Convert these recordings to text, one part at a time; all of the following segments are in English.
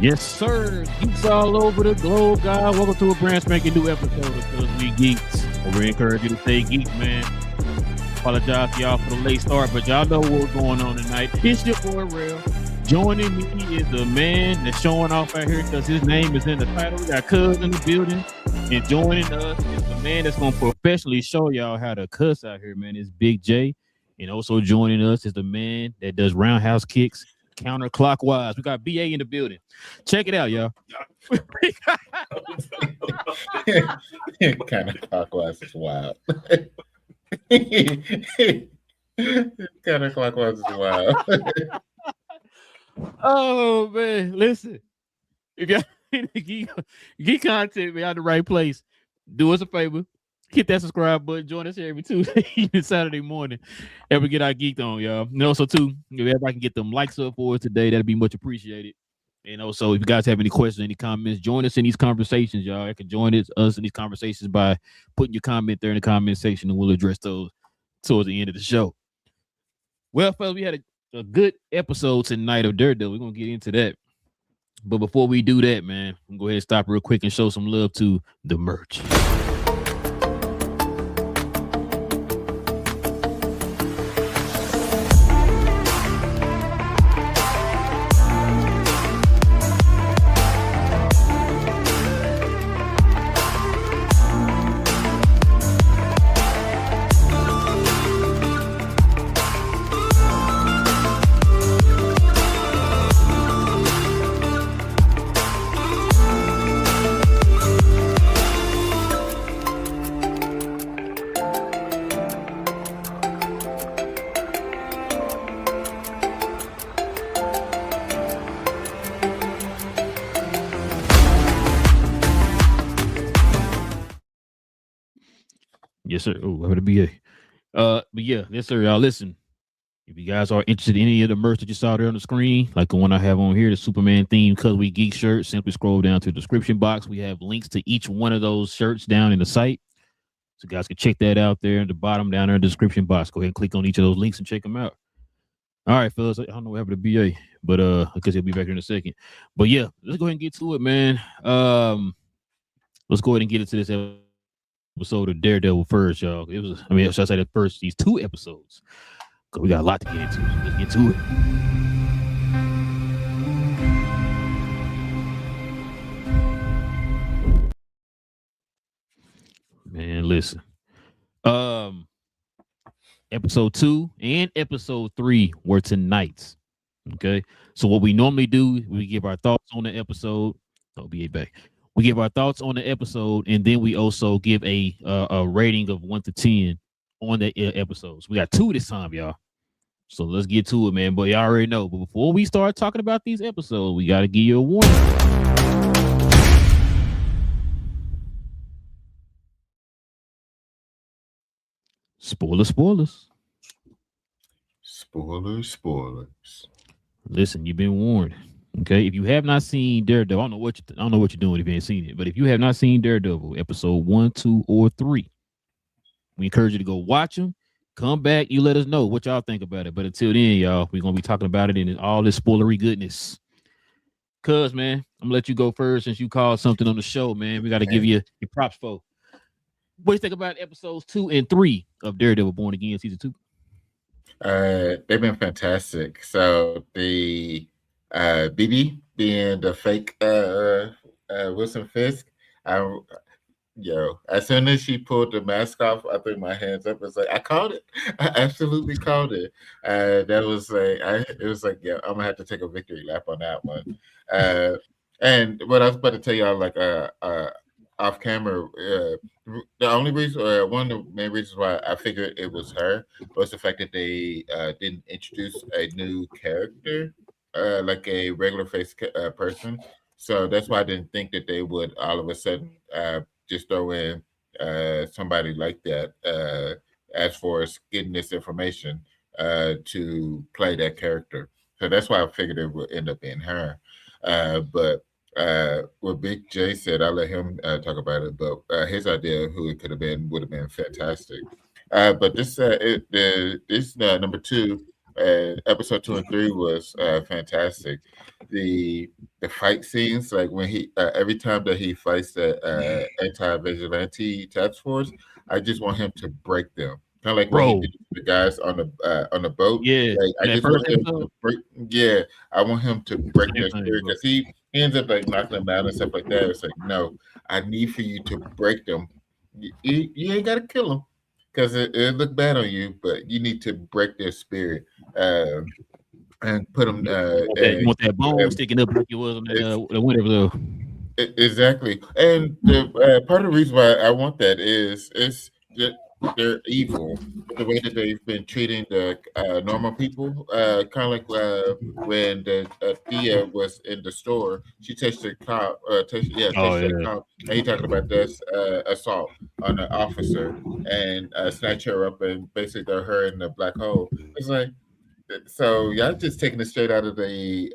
Yes, sir. Geeks all over the globe, guys. Welcome to a brand spanking new episode of Cause We Geek'D. We encourage you to stay geek, man. Apologize to y'all for the late start, but y'all know what's going on tonight. It's your boy, Real. Joining me is the man that's showing off out here because his name is in the title. We got Cuz in the building. And joining us is the man that's going to professionally show y'all how to cuss out here, man. It's Big J. And also joining us is the man that does roundhouse kicks counterclockwise. We got BA in the building. Check it out, y'all. Counterclockwise is wild. Counterclockwise is wild. Oh man, listen. If y'all in the geek content, we out the right place. Do us a favor. Hit that subscribe button. Join us here every Tuesday and Saturday morning. And we get our geeked on, y'all. And also, too, if everybody can get them likes up for us today, that'd be much appreciated. And also, if you guys have any questions, any comments, join us in these conversations, y'all. You can join us in these conversations by putting your comment there in the comment section, and we'll address those towards the end of the show. Well, fellas, we had a good episode tonight of Daredevil. We're going to get into that. But before we do that, man, I'm going to go ahead and stop real quick and show some love to the merch. Yes, sir. Oh, I'm gonna but yeah, yes, sir. Y'all listen. If you guys are interested in any of the merch that you saw there on the screen, like the one I have on here, the Superman theme Cause We Geek shirt, simply scroll down to the description box. We have links to each one of those shirts down in the site. So you guys can check that out there at the bottom down there in the description box. Go ahead and click on each of those links and check them out. All right, fellas. I don't know what happened to BA, but because he'll be back here in a second. But yeah, let's go ahead and get to it, man. Let's go ahead and get into this episode of Daredevil first, y'all. Should I say the first these two episodes? Because we got a lot to get into. So let's get to it. Man, listen. Episode 2 and episode 3 were tonight's. Okay. So what we normally do, we give our thoughts on the episode. Oh, BA back. We give our thoughts on the episode, and then we also give a rating of 1 to 10 on the episodes. We got 2 this time, y'all. So let's get to it, man. But y'all already know. But before we start talking about these episodes, we got to give you a warning. Spoilers. Spoilers. Listen, you've been warned. Okay, if you have not seen Daredevil, I don't know what you're doing if you ain't seen it. But if you have not seen Daredevil, episode 1, 2, or 3, we encourage you to go watch them. Come back, you let us know what y'all think about it. But until then, y'all, we're gonna be talking about it in all this spoilery goodness. Cuz, man, I'm gonna let you go first since you called something on the show, man. We got to give you your props for. What do you think about episodes 2 and 3 of Daredevil Born Again season 2? They've been fantastic. So the BB being the fake Wilson Fisk, as soon as she pulled the mask off, I threw my hands up. It's like I called it. I absolutely called it. That was it was like, yeah, I'm gonna have to take a victory lap on that one. And what I was about to tell y'all, like, I off camera. The only reason, one of the main reasons why I figured it was her was the fact that they didn't introduce a new character, like a regular face person. So that's why I didn't think that they would all of a sudden just throw in somebody like that as far as getting this information to play that character. So that's why I figured it would end up being her. But what Big J said, I'll let him talk about it. But his idea of who it could have been would have been fantastic. But this number two, episode 2 and 3 was fantastic. The fight scenes, like when he every time that he fights the anti-vigilante task force, I just want him to break them. Kind of like what he bro. did to the guys on the boat. Yeah, Like I that just first want him to episode, break. Yeah, I want him to break same their thing, spirit bro. because he ends up like knocking them out and stuff like that. It's like, no, I need for you to break them. You ain't got to kill them because it look bad on you, but you need to break their spirit and put them. You want that bone sticking up like it was on that whatever the Exactly, and the part of the reason why I want that is that they're evil. The way that they've been treating the normal people, kind of like when the Thea was in the store, she touched the cop, oh touched the yeah. cop, and he talking about this assault on an officer and snatch her up and basically throw her in the black hole. It's like so y'all just taking it straight out of the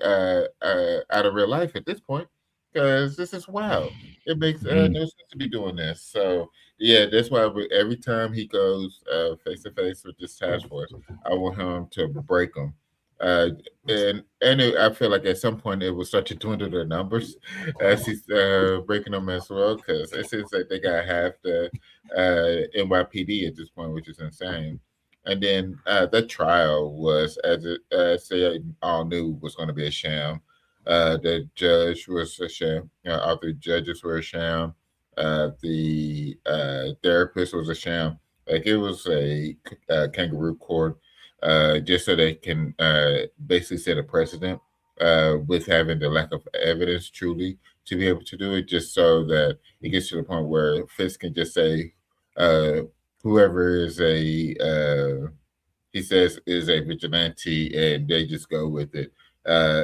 out of real life at this point because this is wild. It makes no sense to be doing this. So yeah, that's why every time he goes face to face with this task force, I want him to break them. Uh, I feel like at some point it will start to dwindle their numbers as he's breaking them as well because it seems like they got half the NYPD at this point, which is insane. And then that trial was, as it say, all knew was going to be a sham. The judge was a sham. All the judges were a sham. The therapist was a sham. Like it was a kangaroo court, just so they can basically set a precedent with having the lack of evidence truly to be able to do it, just so that it gets to the point where Fisk can just say, uh, whoever is he says is a vigilante and they just go with it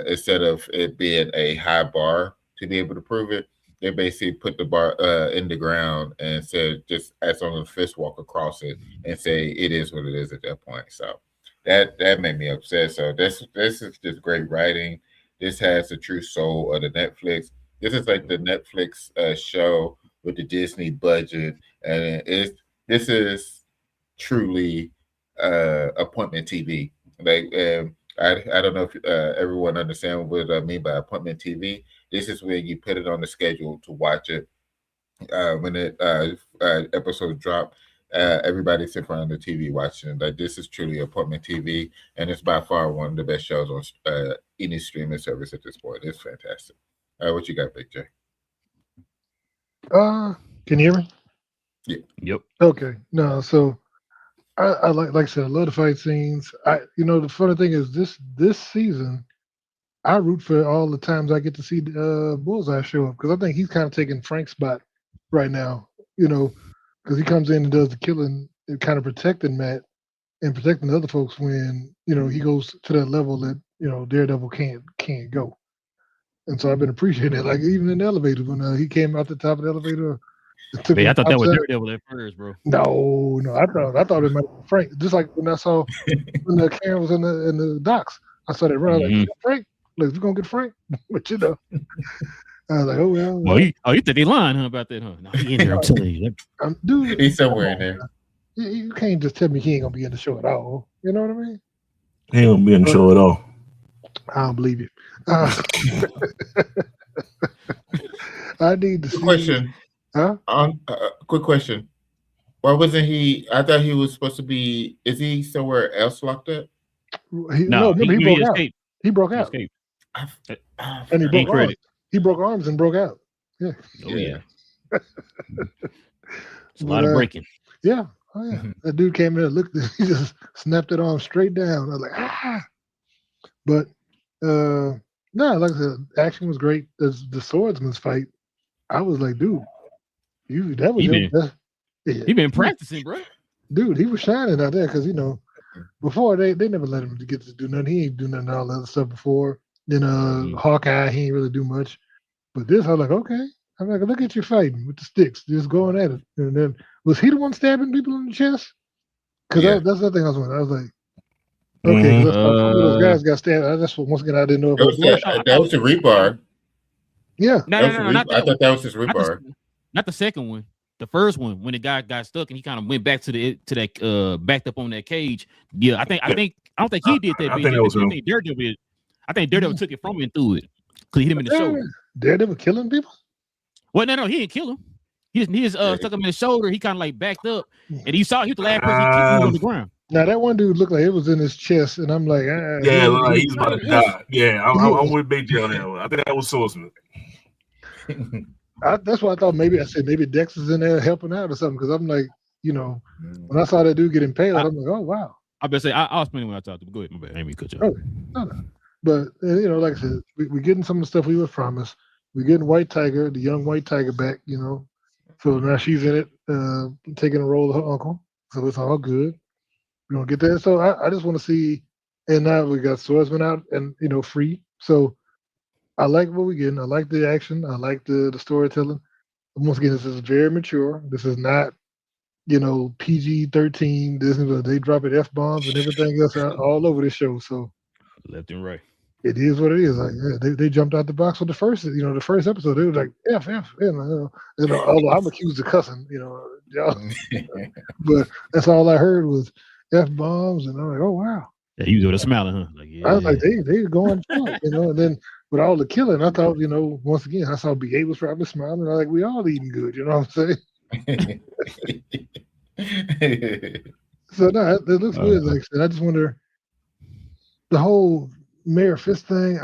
instead of it being a high bar to be able to prove it. They basically put the bar in the ground and said just as long as Fisk walk across it and say it is what it is at that point. So that made me upset. So this is just great writing. This has the true soul of the Netflix. This is like the Netflix show with the Disney budget, and this is truly appointment TV. Like I don't know if everyone understands what I mean by appointment TV. This is where you put it on the schedule to watch it when it episodes drop. Everybody sits around the TV watching it. Like this is truly appointment TV, and it's by far one of the best shows on any streaming service at this point. It's fantastic. What you got, Big J? Can you hear me? Yeah. Yep. Okay. No, so I like I said, I love the fight scenes. The funny thing is this season, I root for all the times I get to see Bullseye show up because I think he's kind of taking Frank's spot right now. Because he comes in and does the killing and kind of protecting Matt and protecting the other folks when he goes to that level that Daredevil can't go. And so I've been appreciating it. Like even in the elevator when he came out the top of the elevator. Man, I thought that was Daredevil at first, bro. No, I thought it might be Frank. Just like when I saw when the Karen was in the docks, I saw that run. Mm-hmm. Like, Frank, look, we gonna get Frank, but I was like, oh well. Well, you think they lying about that, huh? No, he in there. I'm telling you, dude, He's somewhere in there. You can't just tell me he ain't gonna be in the show at all. You know what I mean? He ain't gonna be in the show at all. I don't believe you. I need to see. Question. Huh? Quick question. Why wasn't he? I thought he was supposed to be. Is he somewhere else locked up? He broke out. He broke out. And he broke arms. He broke arms and broke out. Yeah. Oh yeah. It's a lot of breaking. Yeah. Oh yeah. That dude came in and looked. He just snapped it arm straight down. I was like, ah. But no, like I said, action was great. The swordsman's fight. I was like, dude, That was he been practicing, bro. Dude, he was shining out there because before they never let him get to do nothing. He ain't do nothing all the other stuff before. Then Hawkeye, he ain't really do much. But this, I was like, okay. I'm like, look at you fighting with the sticks, just going at it. And then was he the one stabbing people in the chest? Because that's the thing I was wondering. I was like, okay, because some of those guys got stabbed. That's what once again I didn't know if that was the rebar. Yeah. No, I thought that was his rebar. Not the second one. The first one, when the guy got stuck and he kind of went back to that backed up on that cage. Yeah, I don't think he did that. I think that was him. I think Daredevil took it from him and threw it because he hit him in the shoulder. Daredevil killing people? Well, no, he didn't kill him. He just stuck him in the shoulder. He kind of like backed up, and he saw he was the last person he kicked on the ground. Now that one dude looked like it was in his chest, and I'm like, he's about to die. Yeah, I'm with Big J on that one. I think that was Swordsman. That's why I thought maybe Dex is in there helping out or something, because I'm like, when I saw that dude get impaled, I'm like, oh wow. I better say I'll explain when I talk to him. Go ahead, my bad. I ain't mean to cut you off. No. But like I said, we're getting some of the stuff we were promised. We're getting White Tiger, the young White Tiger back, So now she's in it, taking the role of her uncle. So it's all good. We're gonna get that. So I just want to see, and now we got Swordsman out and free. So I like what we're getting. I like the action. I like the storytelling. Once again, this is very mature. This is not, PG-13 Disney. They dropping F-bombs and everything else all over this show. So left and right. It is what it is. Like they jumped out the box with the first episode. They were like F, although I'm accused of cussing, but that's all I heard was F-bombs, and I'm like, oh wow. Yeah, he was with a smiling, huh? Like, yeah. I was like, they going, and then with all the killing, I thought, once again, I saw BA was probably smiling. I'm like, we all eating good, you know what I'm saying? So no, it looks good. Like I said, I just wonder the whole Mayor Fist thing.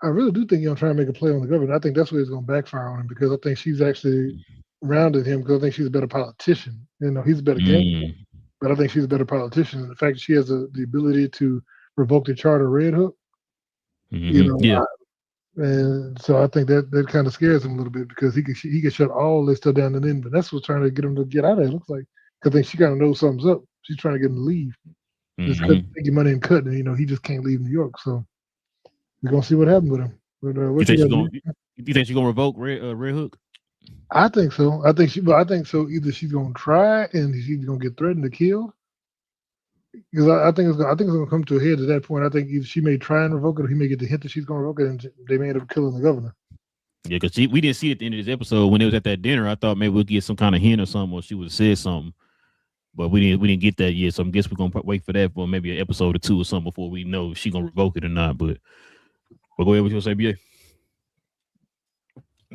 I really do think trying to make a play on the government. I think that's where it's going to backfire on him, because I think she's actually rounded him, because I think she's a better politician. He's a better gangster, but I think she's a better politician. And the fact that she has the ability to revoke the charter of Red Hook, and so I think that kind of scares him a little bit, because he could shut all this stuff down, and then Vanessa's trying to get him to get out of there. It looks like, because I think she kind of knows something's up. She's trying to get him to leave. Just taking money and cutting, he just can't leave New York. So we're gonna see what happens with him. But, you think she's gonna revoke Red Hook? I think so. I think so. Either she's gonna try and she's gonna get threatened to kill. Because I think it's gonna come to a head at that point. I think either she may try and revoke it, or he may get the hint that she's gonna revoke it, and they may end up killing the governor. Yeah, because we didn't see it at the end of this episode when it was at that dinner. I thought maybe we'd get some kind of hint or something, or she would have said something. But we didn't get that yet, so I guess we're gonna wait for that for maybe an episode or two or something before we know if she's gonna revoke it or not. But go ahead, what you gonna say, BA?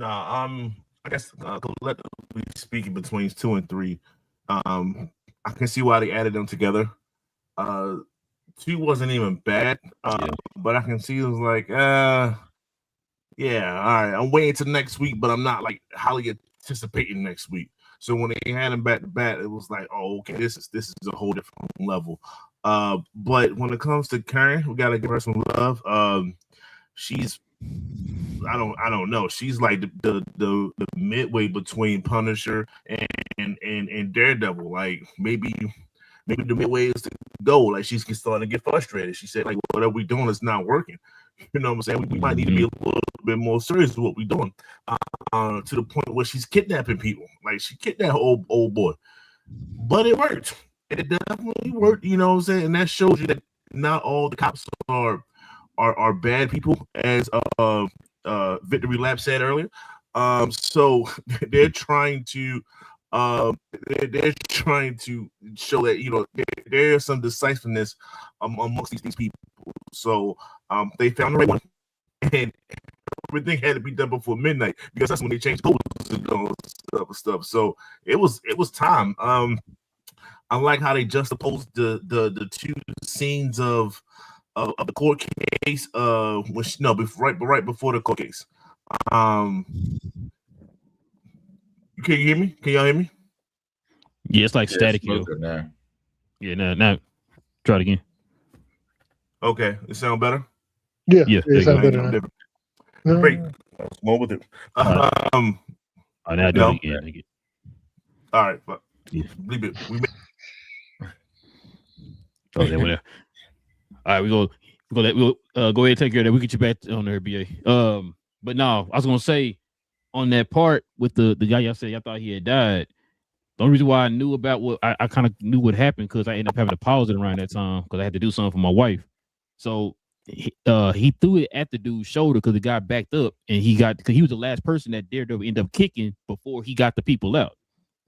I guess collectively speaking, between 2 and 3, I can see why they added them together. 2 wasn't even bad, but I can see it was like, all right, I'm waiting till next week, but I'm not like highly anticipating next week. So when they had him back to back, it was like, oh, okay, this is a whole different level. But when it comes to Karen, we gotta give her some love. She's, I don't know. She's like the midway between Punisher and Daredevil. Like maybe the midway is to go. Like she's starting to get frustrated. She said, like, whatever we're doing is not working. You know what I'm saying? We might need to be a little bit more serious with what we're doing. To the point where she's kidnapping people. Like she kidnapped old boy. But it worked. It definitely worked, you know what I'm saying? And that shows you that not all the cops are bad people, as Victory Lap said earlier. So they're trying to show that there's some decisiveness amongst these people. So they found the right one, and everything had to be done before midnight, because that's when they changed codes and all stuff. So it was time. I like how they juxtaposed the two scenes of the court case. Right before the court case. Can you hear me? Can y'all hear me? Yeah, it's like static here. Yeah, now try it again. Okay, it sound better. Yeah, it sounds better. Great. More with it. Now do it again. All right, but Yeah. leave it. Oh, yeah, whatever. All right, we'll go ahead and take care of that. We'll get you back on the RBA. But no, I was gonna say on that part with the guy y'all said y'all thought he had died. The only reason why I knew about what I kind of knew what happened because I ended up having to pause it around that time because I had to do something for my wife. So he threw it at the dude's shoulder because the guy backed up and because he was the last person that Daredevil ended up kicking before he got the people out.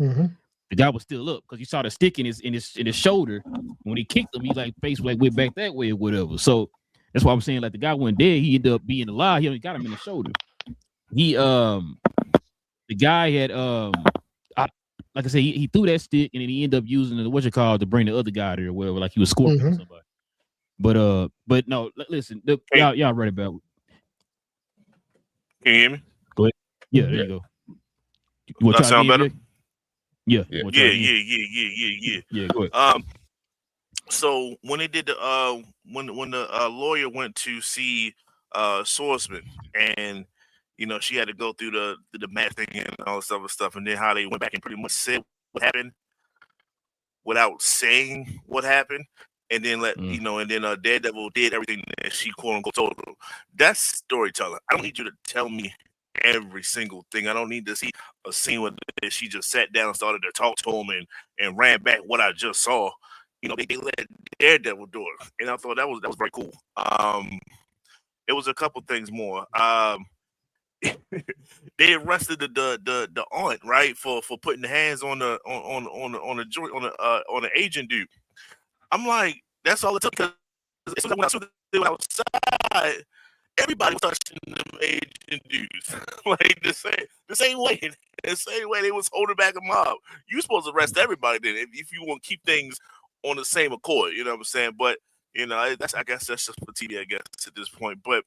Mm-hmm. The guy was still up because you saw the stick in his shoulder. When he kicked him, he like face like went back that way or whatever. So that's why I'm saying like the guy went dead. He ended up being alive. He only got him in the shoulder. He the guy had like I said, he threw that stick and then he ended up using the to bring the other guy there or whatever, like he was Scorpion or somebody. But no, listen, y'all right about it. Can you hear me? Go ahead. Yeah, there you go. You want to sound better? Yeah. Yeah. Yeah, go ahead. So when they did the when the lawyer went to see Swordsman and she had to go through the math thing and all this other stuff, and then how they went back and pretty much said what happened without saying what happened, and then and then Daredevil did everything that she quote unquote told him. That's storytelling. I don't need you to tell me every single thing. I don't need to see a scene where she just sat down and started to talk to him and ran back what I just saw. They let Daredevil do it, and I thought that was very cool. It was a couple things more. They arrested the aunt, right, for putting the hands on the agent dude. I'm like, that's all it took. Because when I saw they were outside, everybody was touching them agent dudes, like the same way they was holding back a mob. You supposed to arrest everybody then if you want to keep things on the same accord. You know what I'm saying? But I guess that's just for TV, I guess, at this point. But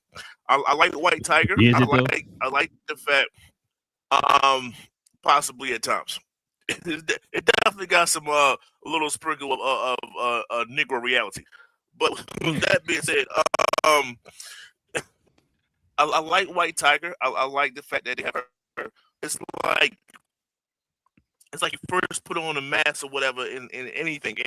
I like the White Tiger. I like the fact, possibly at times, it definitely got some a little sprinkle of Negro reality. But with that being said, I like White Tiger. I like the fact that they have her. It's like you first put on a mask or whatever in anything,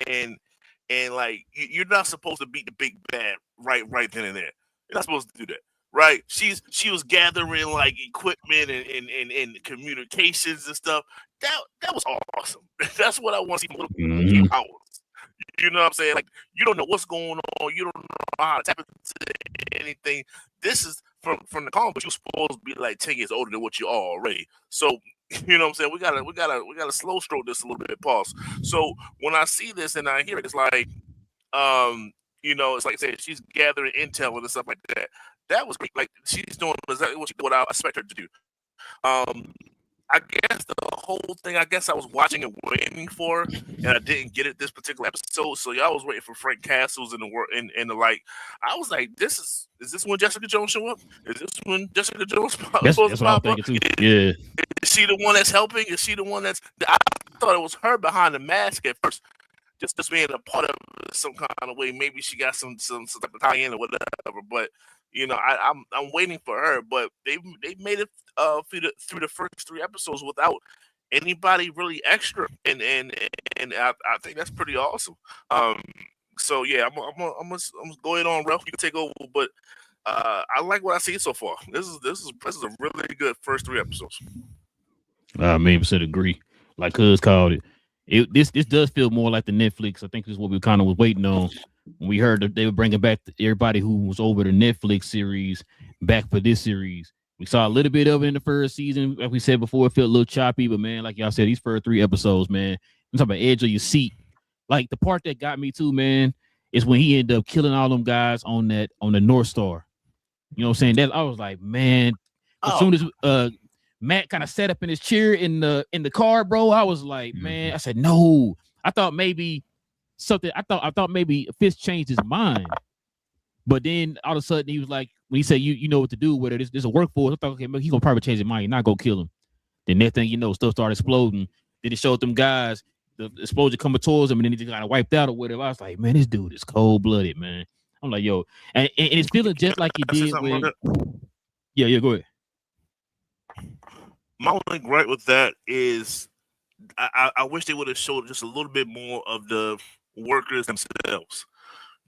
and like you're not supposed to beat the big bad right then and there. You're not supposed to do that, right? She was gathering like equipment and communications and stuff. That was awesome. That's what I want to see. Powers. You know what I'm saying? Like, you don't know what's going on. You don't know how to tap into anything. This is from the comic, but you're supposed to be like 10 years older than what you are already. So, you know what I'm saying? We gotta slow stroke this a little bit. Pause. So when I see this and I hear it, it's like, it's like I said, she's gathering intel and stuff like that. That was great. Like, she's doing exactly what I expect her to do. I guess the whole thing, I was watching and waiting for, and I didn't get it this particular episode. So y'all was waiting for Frank Castles and the like. I was like, is this when Jessica Jones show up? Is this when Jessica Jones that's what I'm thinking too. Yeah. Is she the one that's helping? Is she the one that's? I thought it was her behind the mask at first, just being a part of it some kind of way. Maybe she got some type of tie-in or whatever. But I'm waiting for her. But they made it through the first 3 episodes without anybody really extra, and I think that's pretty awesome. So yeah, I'm gonna go ahead on, Ralph. You can take over, but I like what I see so far. This is a really good first 3 episodes. I 100% agree. Like Cuz called it. This does feel more like the Netflix. I think this is what we kind of was waiting on. When we heard that they were bringing back everybody who was over the Netflix series back for this series. We saw a little bit of it in the first season. Like we said before, it felt a little choppy, but man, like y'all said, these first 3 episodes, man, I'm talking about edge of your seat. Like the part that got me too, man, is when he ended up killing all them guys on the North Star. You know what I'm saying? That I was like, man, as soon as Matt kind of sat up in his chair in the car, bro, I was like, man, I said, no. I thought maybe Fist changed his mind. But then all of a sudden he was like, when he said, you know what to do with it, there's a workforce. I thought, okay, he's gonna probably change his mind, not go kill him. Then next thing you know, stuff started exploding. Then it showed them guys, the explosion coming towards him, and then he just kind of wiped out or whatever. I was like, man, this dude is cold-blooded, man. I'm like, yo, and it's feeling just like he did with. Yeah, go ahead. My only gripe with that is I wish they would have showed just a little bit more of the workers themselves.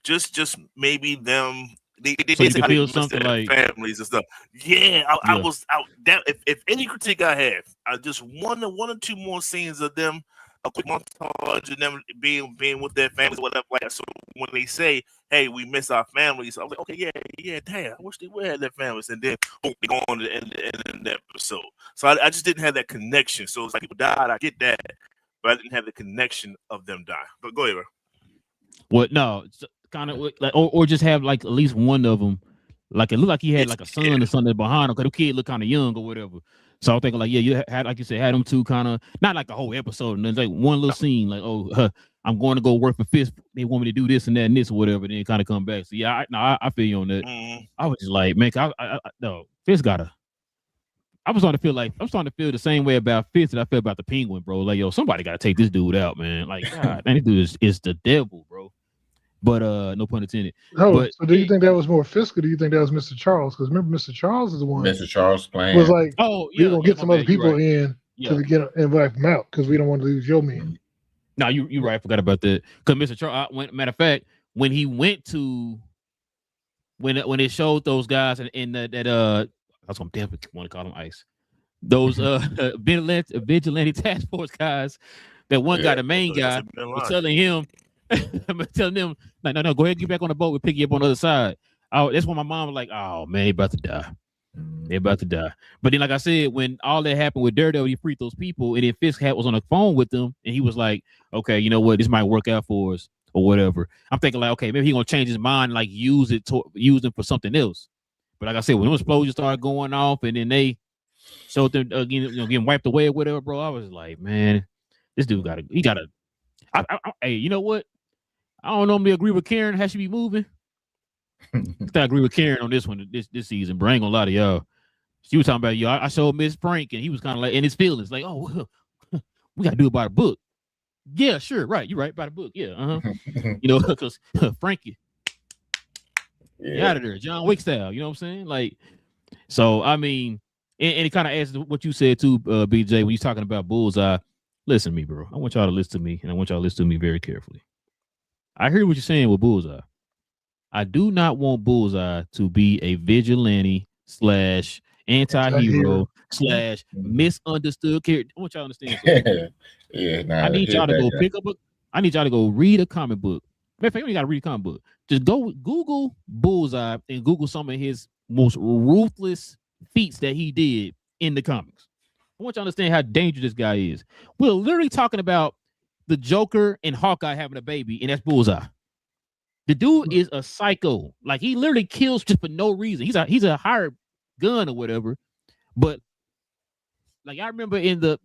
Just maybe them. They So you did say could how they build miss something their like families and stuff. Yeah, I yeah. was out. That if any critique I have, I just one or two more scenes of them, a quick montage of them being with their families, whatever like that. So when they say, "Hey, we miss our families," I was like, "Okay, yeah, damn, I wish they would have their families." And then boom, they go on to the end of the episode. So I just didn't have that connection. So it's like people died, I get that, but I didn't have the connection of them dying. But go ahead, bro. What? No, kind of like, or just have like at least one of them. Like it looked like he had like a son or something behind him because the kid looked kind of young or whatever. So I was thinking like, yeah, you had like you said, had them two kind of not like the whole episode, and there's like one little scene like, oh, I'm going to go work for Fist. They want me to do this and that and this or whatever. Then kind of come back. So yeah, I feel you on that. I was just like, man, no, Fist gotta. I'm starting to feel the same way about Fist that I feel about the Penguin, bro. Like, yo, somebody gotta take this dude out, man. Like, God, man, this dude is the devil, bro. But no pun intended. Oh, But so do you think that was more Fisk, or do you think that was Mr. Charles? Because remember, Mr. Charles is the one Mr. Charles was playing. like, oh we're yeah, gonna get some other people right. in to get and wipe them out because we don't want to lose your man. No, you right. I forgot about that. Because Mr. Charles, matter of fact, when he went to when it showed those guys in that that's what I'm definitely want to call them ICE. Those vigilante task force guys. That one guy, the main guy, was telling him, telling them, like, no, go ahead and get back on the boat. We'll pick you up on the other side. Oh, that's when my mom was like, oh man, they about to die. They're about to die. But then, like I said, when all that happened with Daredevil, he freed those people, and then Fisk was on the phone with them, and he was like, okay, you know what, this might work out for us or whatever. I'm thinking like, okay, maybe he's gonna change his mind, like use it for something else. But like I said, when those explosions started going off, and then they showed them getting wiped away or whatever, bro, I was like, man, this dude gotta. Hey, you know what? I don't normally agree with Karen. How she be moving? I agree with Karen on this one this season, bro. I ain't gonna lie to y'all. She was talking about, yo, I showed Miss Frank, and he was kind of like in his feelings, like, oh, we gotta do it by the book. Yeah, sure, right. You're right, by the book. Yeah, because Frankie, get out of there, John Wick style. You know what I'm saying? Like, so I mean, and it kind of adds to what you said too, BJ, when you're talking about Bullseye. Listen to me, bro. I want y'all to listen to me, and I want y'all to listen to me very carefully. I hear what you're saying with Bullseye. I do not want Bullseye to be a vigilante / anti-hero / misunderstood character. I want y'all to understand something. I need y'all to go pick up I need y'all to go read a comic book. Matter of fact, you gotta read a comic book. Just go Google Bullseye and Google some of his most ruthless feats that he did in the comics. I want you to understand how dangerous this guy is. We're literally talking about the Joker and Hawkeye having a baby, and that's Bullseye. The dude is a psycho. Like, he literally kills just for no reason. He's a hired gun or whatever. But like, I remember in the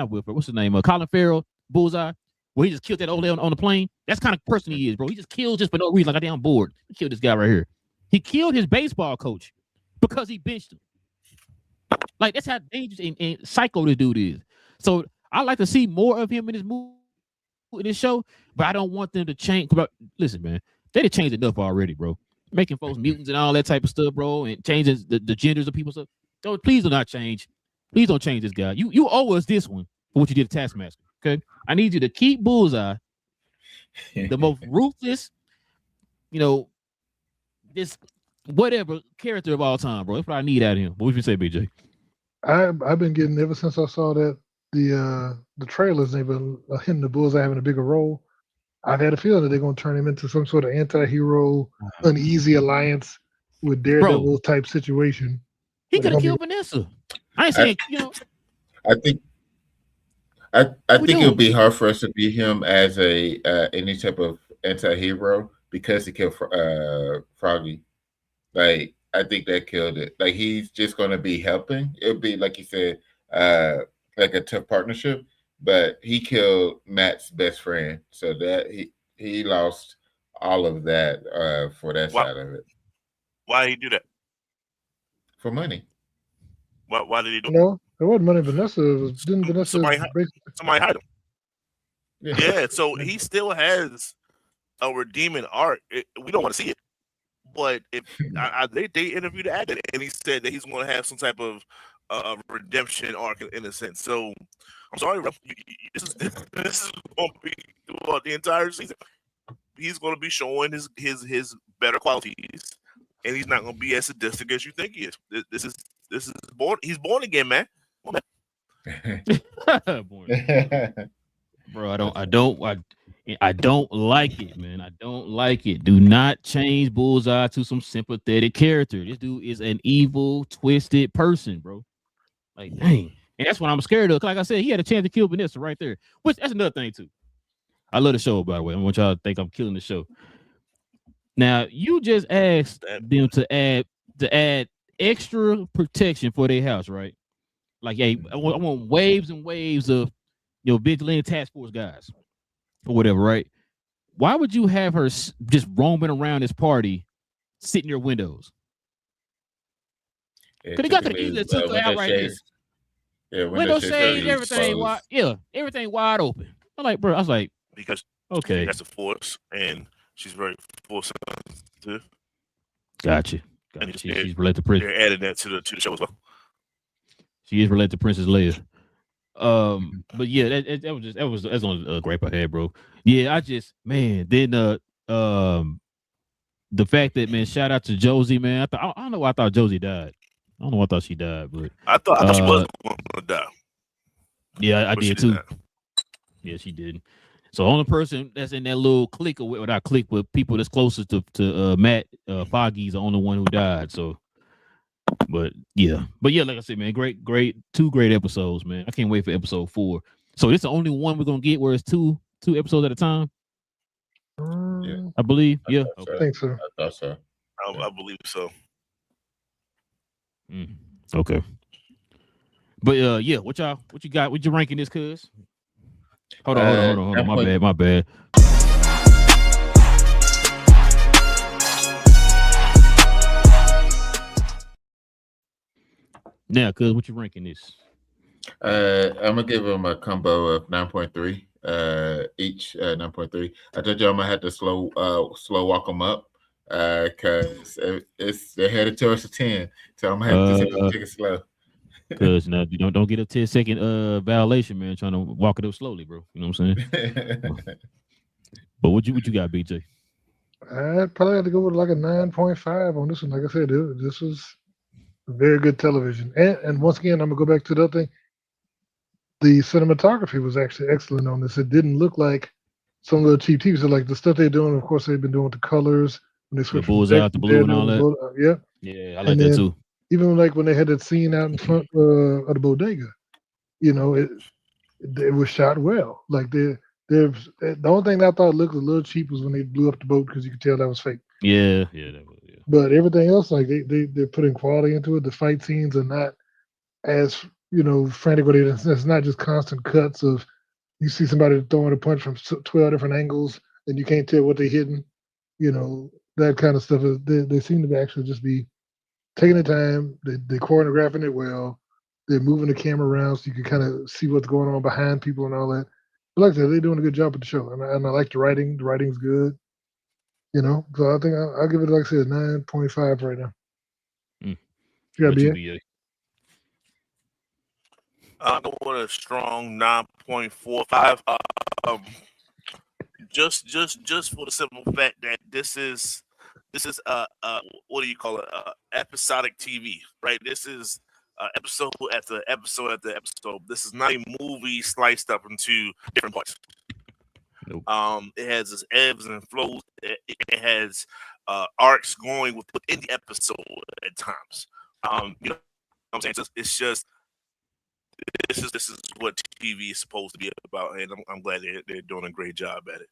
what's his name? Colin Farrell Bullseye, where he just killed that old lady on the plane. That's kind of person he is, bro. He just kills just for no reason. Like, I'm bored. He killed this guy right here. He killed his baseball coach because he benched him. Like, that's how dangerous and psycho this dude is. So I like to see more of him in this movie, in this show, but I don't want them to change. Listen, man, they done changed enough already, bro. Making folks mutants and all that type of stuff, bro, and changing the genders of people. So, please do not change. Please don't change this guy. You owe us this one for what you did to Taskmaster. Okay, I need you to keep Bullseye, the most ruthless, this whatever character of all time, bro. That's what I need out of him. What would you say, BJ? I've been getting, ever since I saw that the trailers, they've been hitting the Bullseye having a bigger role. I've had a feeling that they're going to turn him into some sort of anti-hero, uneasy alliance with Daredevil type situation. He could have killed Vanessa. I ain't saying, I think it would be hard for us to beat him as any type of anti-hero because he killed Froggy. Like, I think that killed it. Like, he's just going to be helping. It'll be, like you said, like a tough partnership. But he killed Matt's best friend, so that he lost all of that for that side of it. Why did he do that? For money. Why did he do it? No, it wasn't money. Didn't Vanessa somebody hide him? Yeah, so he still has a redeeming arc. We don't want to see it, but if they interviewed the actor and he said that he's going to have some type of redemption arc in a sense. So I'm sorry, Ref, this is going to be throughout the entire season. He's going to be showing his better qualities, and he's not going to be as sadistic as you think he is. This is born. He's born again, man. Come on, Born. Bro, I don't like it, man. I don't like it. Do not change Bullseye to some sympathetic character. This dude is an evil, twisted person, bro. Like, dang. And that's what I'm scared of. Like I said, he had a chance to kill Vanessa right there. Which that's another thing too. I love the show, by the way. I want y'all to think I'm killing the show. Now, you just asked them to add extra protection for their house, right? Like, hey, I want waves and waves of vigilante task force guys or whatever, right? Why would you have her just roaming around this party, sitting near windows? Because they got to easily took her out right there. Yeah, window shades, everything wide. Yeah, everything wide open. I was like, because okay, that's a force, and she's very force sensitive. Gotcha. She's related to Princess. They're adding that to the show as well. She is related to Princess Leia. But yeah, that's on a gripe I had, bro. Yeah, then the fact that, man, shout out to Josie, man. I don't know why I thought Josie died. I don't know why I thought she died, but I thought she was going to die. Yeah, I did too. Yeah, she did. So the only person that's in that little clique, or not clique, but people that's closest to Matt Foggy's the only one who died. So, but yeah, like I said, man, great, 2 great episodes, man. I can't wait for episode 4. So it's the only one we're gonna get where it's two episodes at a time. Yeah, I believe. Yeah, I think so. I thought so. I believe so. Okay. But yeah, what you got? What you ranking this, cuz? Hold on. My bad. Now, cuz, what you ranking this? I'm gonna give them a combo of 9.3. Each 9.3. I told you I'm gonna have to slow walk them up because they're headed towards the 10. So I'm gonna have to take it slow. Because now you don't get a 10-second violation, man. Trying to walk it up slowly, bro. You know what I'm saying? But what you got, BJ? I'd probably have to go with like a 9.5 on this one. Like I said, this was very good television. And once again, I'm gonna go back to the other thing. The cinematography was actually excellent on this. It didn't look like some of the cheap TV. So like the stuff they're doing, of course, they've been doing with the colors when they switch the bulls out, the blue and all that. Yeah, I like that too. Even like when they had that scene out in front of the bodega, it was shot well. Like the only thing that I thought looked a little cheap was when they blew up the boat because you could tell that was fake. Yeah, that was. Yeah. But everything else, like they're putting quality into it. The fight scenes are not as frantic with it. It's not just constant cuts of you see somebody throwing a punch from 12 different angles and you can't tell what they're hitting. That kind of stuff. They seem to actually just be taking the time, they're choreographing it well, they're moving the camera around so you can kind of see what's going on behind people and all that. But like I said, they're doing a good job with the show, and I like the writing. The writing's good, So I think I'll give it, like I said, 9.5 right now. You got BA? I'm going with a strong 9.45. Just for the simple fact that this is what do you call it? Episodic TV, right? This is episode after episode after episode. This is not a movie sliced up into different parts. Nope. It has its ebbs and flows. It has arcs going within the episode at times. You know what I'm saying? It's just this is what TV is supposed to be about, and I'm glad they're doing a great job at it.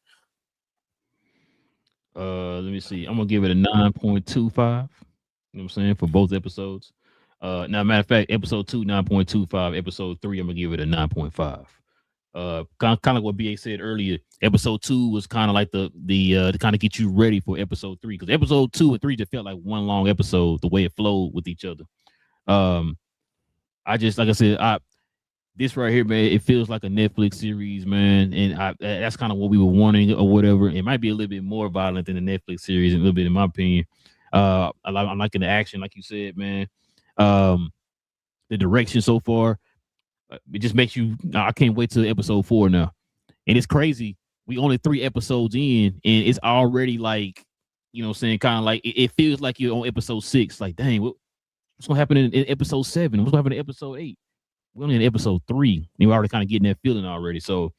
Let me see. I'm gonna give it a 9.25. You know what I'm saying, for both episodes. Now, matter of fact, episode 2, 9.25. Episode 3, I'm gonna give it a 9.5. Kind of like what BA said earlier. Episode 2 was kind of like the to kind of get you ready for episode 3, because episode 2 and 3 just felt like one long episode, the way it flowed with each other. I just, like I said, this right here, man, it feels like a Netflix series, man, and that's kind of what we were wanting or whatever. It might be a little bit more violent than the Netflix series, a little bit, in my opinion. I'm liking the action, like you said, man. the direction so far. It just makes you. I can't wait till episode 4 now, and it's crazy. We only 3 episodes in, and it's already like, you know, what I'm saying, kind of like it feels like you're on episode 6. Like, dang, what's gonna happen in episode 7? What's gonna happen in episode 8? We're only in episode 3, and we're already kind of getting that feeling already. So,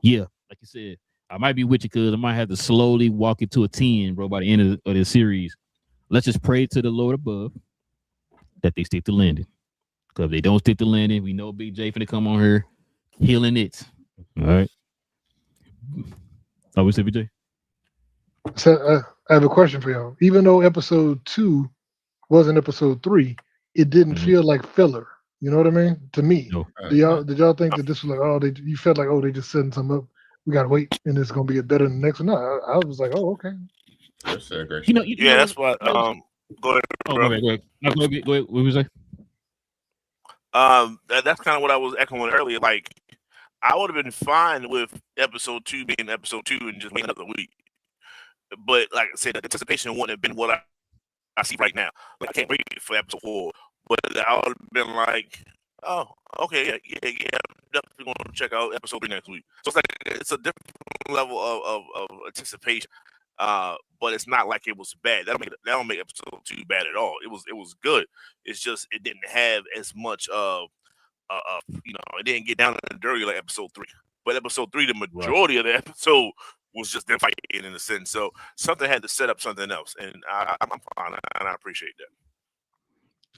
yeah, like you said, I might be with you because I might have to slowly walk into a 10, bro, by the end of the series. Let's just pray to the Lord above that they stick to landing. Because if they don't stick to landing, we know Big J finna come on here killing it. All right. Oh, we said Big J? So I have a question for y'all. Even though episode 2 wasn't episode 3, it didn't feel like filler. You know what I mean? To me, No. did y'all think that this was like, you felt like, they just setting something up? We gotta wait, and it's gonna be better than the next one. No, I was like, okay. You know, that's what. Go ahead. Oh, Bro. go ahead. No, go ahead. What was I? That's kind of what I was echoing earlier. Like, I would have been fine with episode 2 being episode 2 and just waiting another week. But like I said, the anticipation wouldn't have been what I see right now. Like, I can't wait for episode 4. But I would have been like, oh, okay, yeah, definitely going to check out episode 3 next week. So it's like it's a different level of anticipation. But it's not like it was bad. That don't make episode 2 bad at all. It was good. It's just it didn't have as much of it didn't get down and dirty like episode 3. But episode 3, the majority of the episode was just them fighting in a sense. So something had to set up something else, and I'm fine, and I appreciate that.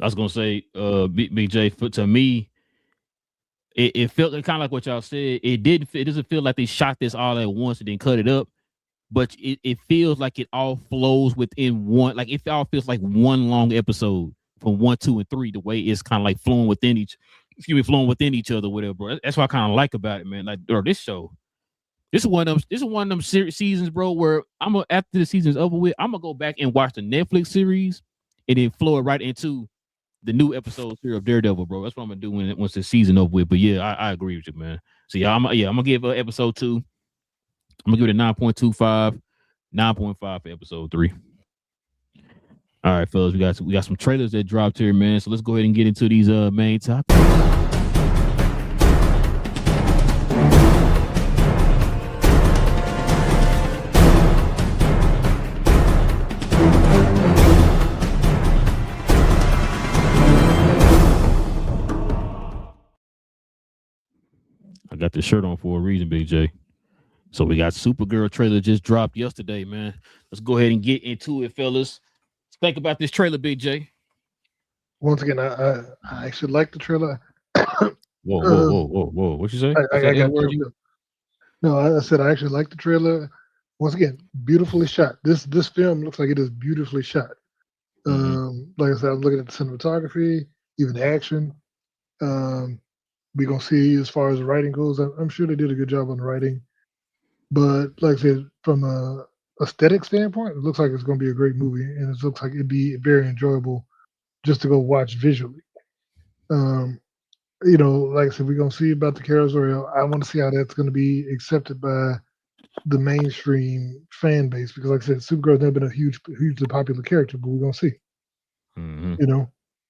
I was gonna say, Big J, to me, it felt kind of like what y'all said. It doesn't feel like they shot this all at once and then cut it up, but it feels like it all flows within one. Like it all feels like one long episode from 1, 2, and 3. The way it's kind of like flowing within each other, whatever, bro. That's what I kind of like about it, man. Like, or this show, this is one of them seasons, bro, where after the season's over with, I'm gonna go back and watch the Netflix series and then flow it right into the new episodes here of Daredevil, bro. That's what I'm gonna do once the season over with. But yeah, I agree with you, man. So yeah, I'm gonna give episode 2. I'm gonna give it a 9.25, 9.5 for episode 3. All right, fellas, we got some trailers that dropped here, man. So let's go ahead and get into these main topics. I got this shirt on for a reason, Big J. So we got Supergirl trailer just dropped yesterday, man. Let's go ahead and get into it, fellas. Let's think about this trailer, Big J. Once again, I actually like the trailer. Whoa. What you say? I got word. No, I said I actually like the trailer. Once again, beautifully shot. This film looks like it is beautifully shot. Like I said, I'm looking at the cinematography, even the action. We're gonna see as far as the writing goes. I'm sure they did a good job on the writing. But like I said, from a aesthetic standpoint, it looks like it's gonna be a great movie, and it looks like it'd be very enjoyable just to go watch visually. Like I said, we're gonna see about the carousel. I want to see how that's gonna be accepted by the mainstream fan base, because like I said, Supergirl's never been a hugely popular character, but we're gonna see.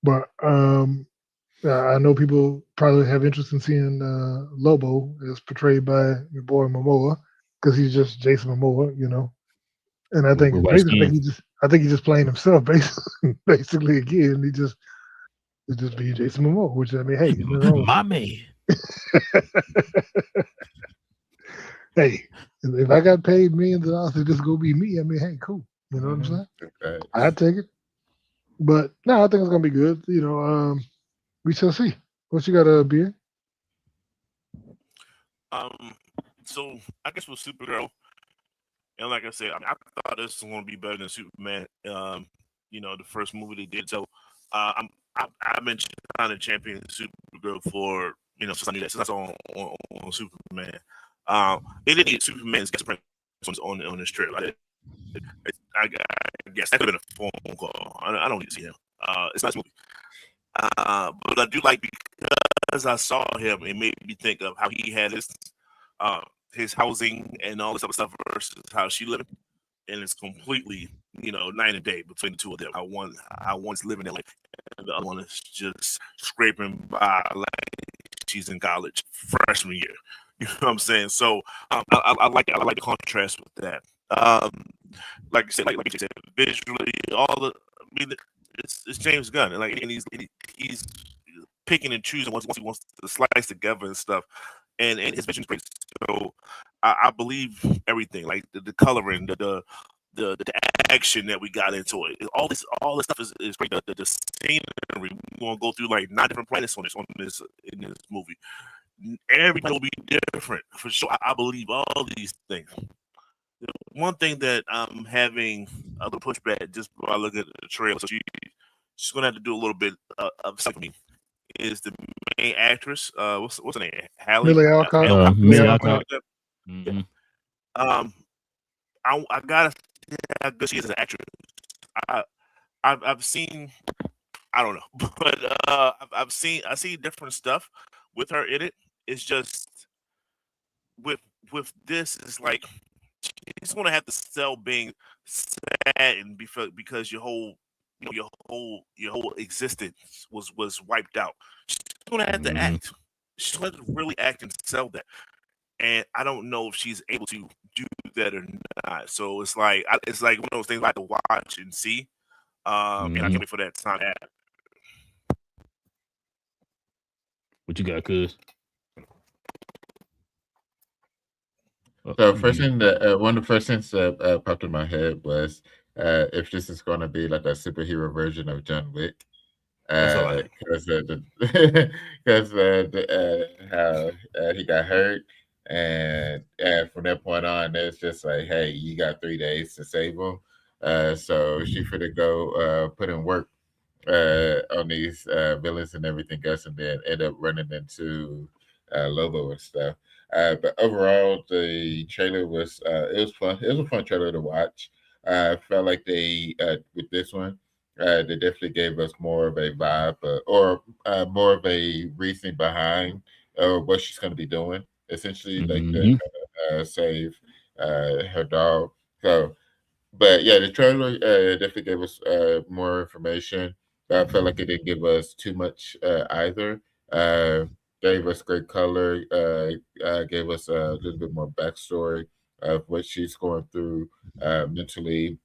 But I know people probably have interest in seeing Lobo as portrayed by your boy Momoa, because he's just Jason Momoa, And I think he's just playing himself, basically again. He just be Jason Momoa, which, I mean, hey, my man. Hey, if I got paid millions of dollars to just go be me, I mean, hey, cool. You know what I'm saying? Okay. I'd take it. But no, I think it's gonna be good. We shall see. What you got, beer? So I guess with Supergirl, and like I said, I thought this was going to be better than Superman. The first movie they did. So I've been trying to champion Supergirl for since I knew that, since I saw on Superman. They didn't get Superman's guest appearance on this trailer. I guess that could have been a phone call. I don't need to see him. It's a nice movie. But I do like, because I saw him, it made me think of how he had his housing and all this other stuff versus how she living. and it's completely, night and day between the two of them. One's living their life, and the other one is just scraping by like she's in college freshman year. You know what I'm saying? So I like that. I like the contrast with that. Like you said, like you said, visually, it's James Gunn, and he's picking and choosing once he wants to slice together and stuff, and his vision's great. So I believe everything, like the coloring, the action that we got into it. All this stuff is great. The scenery. We're gonna go through like 9 different planets in this movie. Everything will be different for sure. I believe all these things. The one thing that I'm having a little pushback just by looking at the trailer, so she's gonna have to do a little bit of something. Is the main actress? What's her name? Millie Alcott. Millie Alcott. Mm-hmm. I gotta see how good she is as an actress. I've seen, I don't know, but I see different stuff with her in it. It's just with this, it's like she's gonna have to sell being sad and because your whole your whole existence was wiped out. She's gonna have to act. She's gonna have to really act and sell that. And I don't know if she's able to do that or not. So it's like one of those things I have to watch and see. And I can't wait for that time. What you got, cuz? So first thing that one of the first things that popped in my head was if this is going to be like a superhero version of John Wick. Because how he got hurt, and from that point on, it's just like, hey, you got 3 days to save him. So she finna go put in work on these villains and everything else, and then end up running into Lobo and stuff. But overall, the trailer was it was fun. It was a fun trailer to watch. I felt like they with this one. They definitely gave us more of a vibe, or more of a reasoning behind what she's going to be doing. Essentially, like to save her dog. So, but yeah, the trailer definitely gave us more information. I felt like it didn't give us too much either. Gave us great color. Gave us a little bit more backstory of what she's going through mentally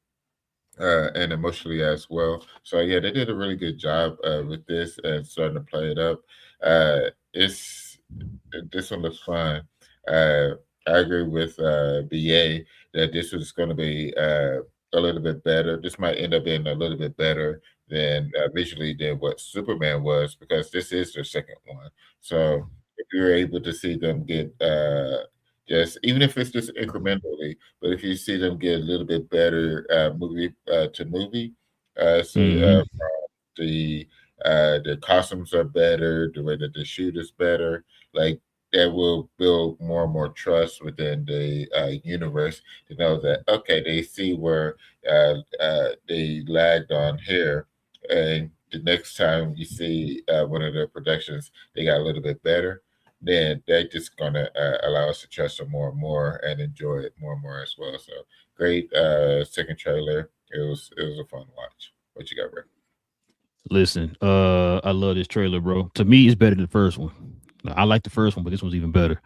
and emotionally as well. So yeah, they did a really good job with this and starting to play it up. It's This one looks fun. I agree with BA that this was going to be a little bit better. This might end up being a little bit better than visually than what Superman was, because this is their second one. So if you're able to see them get just, even if it's just incrementally, but if you see them get a little bit better movie to movie, from the costumes are better, the way that they shoot is better, like that will build more and more trust within the universe to know that, okay, they see where they lagged on here, and the next time you see one of their productions, they got a little bit better, then they're just gonna allow us to trust them more and more and enjoy it more and more as well. So great second trailer. It was a fun watch. What you got, Rick? Listen, I love this trailer, bro. To me, it's better than the first one. I like the first one, but this one's even better.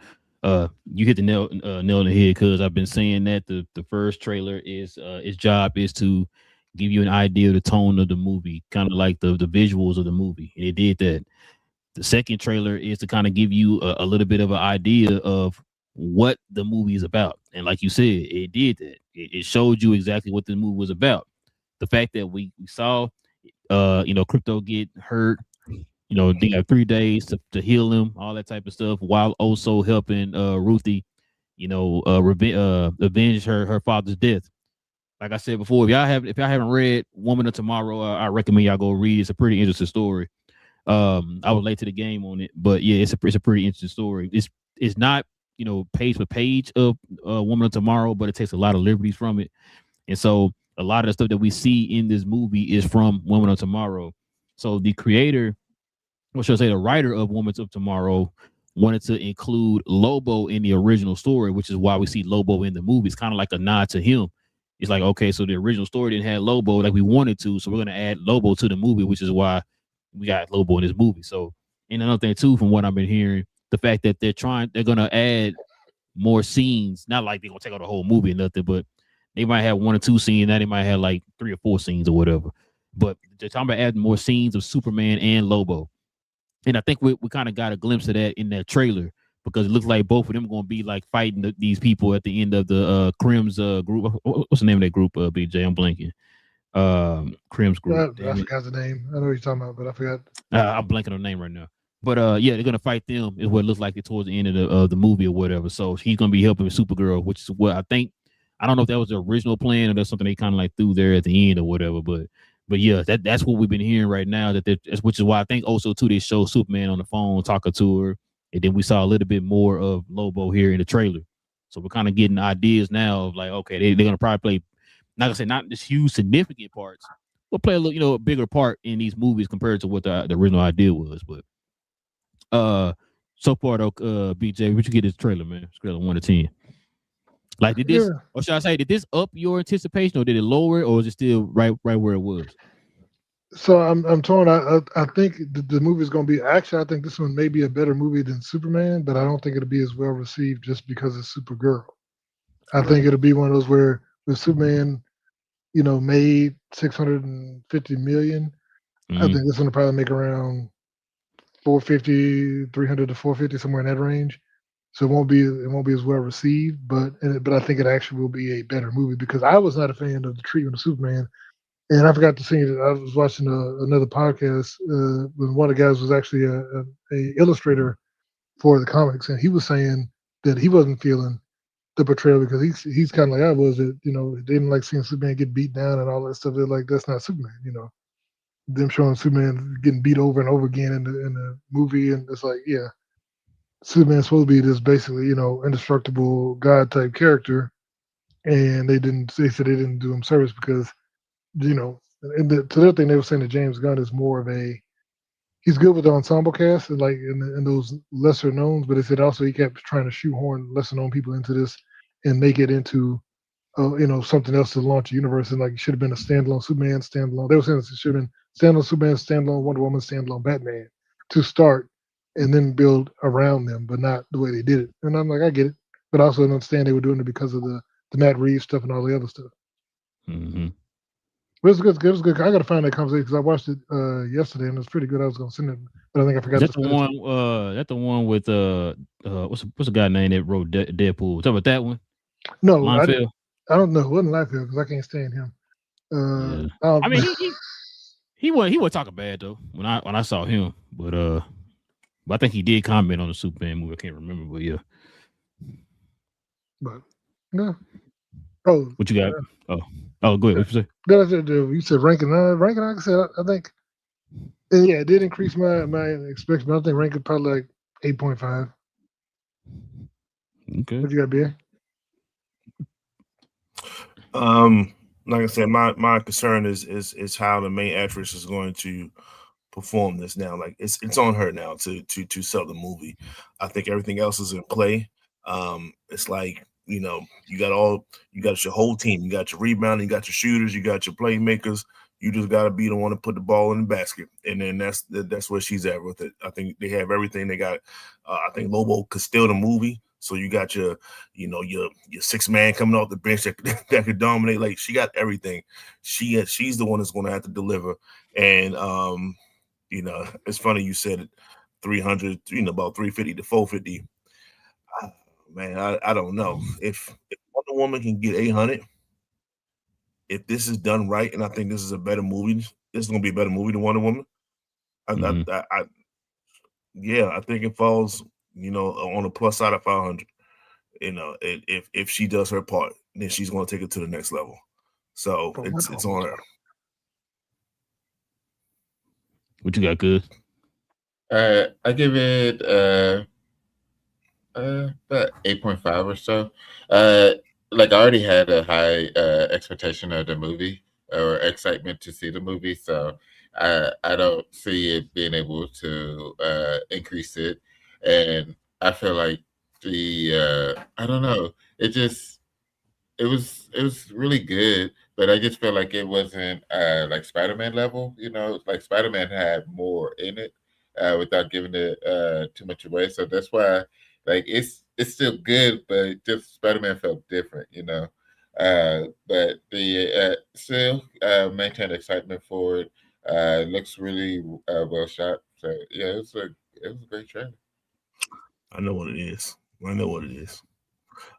You hit the nail on the head, because I've been saying that the first trailer is its job is to give you an idea of the tone of the movie, kind of like the visuals of the movie, and it did that. The second trailer is to kind of give you a little bit of an idea of what the movie is about, and like you said, it did that. It showed you exactly what the movie was about. The fact that we saw, Crypto get hurt. They got 3 days to heal him, all that type of stuff, while also helping Ruthie, avenge her father's death. Like I said before, if y'all haven't read Woman of Tomorrow, I recommend y'all go read. It's a pretty interesting story. I was late to the game on it, but yeah, it's a pretty interesting story. It's not page for page of Woman of Tomorrow, but it takes a lot of liberties from it, and so a lot of the stuff that we see in this movie is from Woman of Tomorrow. So the creator, or should I say the writer of Woman of Tomorrow, wanted to include Lobo in the original story, which is why we see Lobo in the movie. It's kind of like a nod to him. it's like, okay, so the original story didn't have Lobo like we wanted to, so we're gonna add Lobo to the movie, which is why we got Lobo in this movie. So, and another thing too, from what I've been hearing, the fact that they're gonna add more scenes, not like they're gonna take out the whole movie or nothing, but they might have 1 or 2 scenes, now they might have like 3 or 4 scenes or whatever. But they're talking about adding more scenes of Superman and Lobo. And I think we kind of got a glimpse of that in that trailer, because it looks like both of them going to be like fighting these people at the end of the Crims group. What's the name of that group? BJ, I'm blanking. Crims group. I forgot the name. I know what you're talking about, but I forgot. I'm blanking on the name right now. But yeah, they're gonna fight them. Is what it looks like towards the end of the movie or whatever. So he's gonna be helping with Supergirl, which is what I think. I don't know if that was the original plan or that's something they kind of like threw there at the end or whatever. But yeah, that's what we've been hearing right now. Which is why I think also too they show Superman on the phone talking to her, and then we saw a little bit more of Lobo here in the trailer. So we're kind of getting ideas now of like, okay, they're gonna probably play, not gonna say not this huge significant parts, but play a little, a bigger part in these movies compared to what the original idea was. But so far though, BJ, what you get this trailer, man? Scale of 1 to 10. Like, did this, or should I say, did this up your anticipation, or did it lower it, or is it still right where it was? So I'm torn. I think the movie is going to be, actually, I think this one may be a better movie than Superman, but I don't think it'll be as well received just because it's Supergirl. I think it'll be one of those where Superman, made 650 million. I think this one will probably make around 450, 300 to 450, somewhere in that range. So it won't be as well received, but I think it actually will be a better movie, because I was not a fan of the treatment of Superman, and I forgot to say that I was watching another podcast when one of the guys was actually a illustrator for the comics, and he was saying that he wasn't feeling the portrayal because he's kind of like I was, that they didn't like seeing Superman get beat down and all that stuff. They're like, that's not Superman, them showing Superman getting beat over and over again in the movie, and it's like, yeah. Superman's supposed to be this basically, indestructible God type character, and they said they didn't do him service because, and to the other thing they were saying that James Gunn is more of he's good with the ensemble cast and like in those lesser knowns, but they said also he kept trying to shoehorn lesser known people into this and make it into, something else to launch a universe, and like it should have been a standalone Superman, standalone. They were saying it should have been standalone Superman, standalone Wonder Woman, standalone Batman to start, and then build around them, but not the way they did it. And I'm like, I get it, but I also understand they were doing it because of the Matt Reeves stuff and all the other stuff. Mm-hmm. But it was good. It was good. I got to find that conversation because I watched it yesterday and it was pretty good. I was going to send it, but I think I forgot. Is that the one? That the one with what's the guy name that wrote Deadpool? Talk about that one? No, I don't know. It wasn't Liefeld because I can't stand him. Yeah. I mean, he wasn't talking bad though when I saw him, but I think he did comment on the Superman movie. I can't remember, but yeah. But no. Oh, what you got? Oh, go ahead. What you say? You said ranking. Ranking. Like I said, I think. Yeah, it did increase my expectation, but I think ranking probably like 8.5. Okay. What you got, BA? Like I said, my concern is how the main actress is going to perform this now. Like it's on her now to sell the movie. I think everything else is in play. It's like, you got your whole team. You got your rebounding, you got your shooters, you got your playmakers. You just got to be the one to put the ball in the basket, and then that's where she's at with it. I think they have everything. They got. I think Lobo could steal the movie. So you got your 6-man coming off the bench that could dominate. Like, she got everything. She's the one that's going to have to deliver. And it's funny you said it, 300, about 350 to 450. Man, I don't know if Wonder Woman can get 800. If this is done right, and I think this is a better movie, this is going to be a better movie than Wonder Woman. I think it falls, on the plus side of 500. If she does her part, then she's going to take it to the next level. So it's on her. What you got, good? I give it about 8.5 or so. Like, I already had a high expectation of the movie or excitement to see the movie, so I don't see it being able to increase it. And I feel like I don't know, it just, it was really good, but I just felt like it wasn't like Spider-Man level. Like Spider-Man had more in it without giving it too much away. So that's why like it's still good, but just Spider-Man felt different. But the still maintained excitement for it. Looks really well shot. So yeah, it was a great trailer. I know what it is. I know what it is.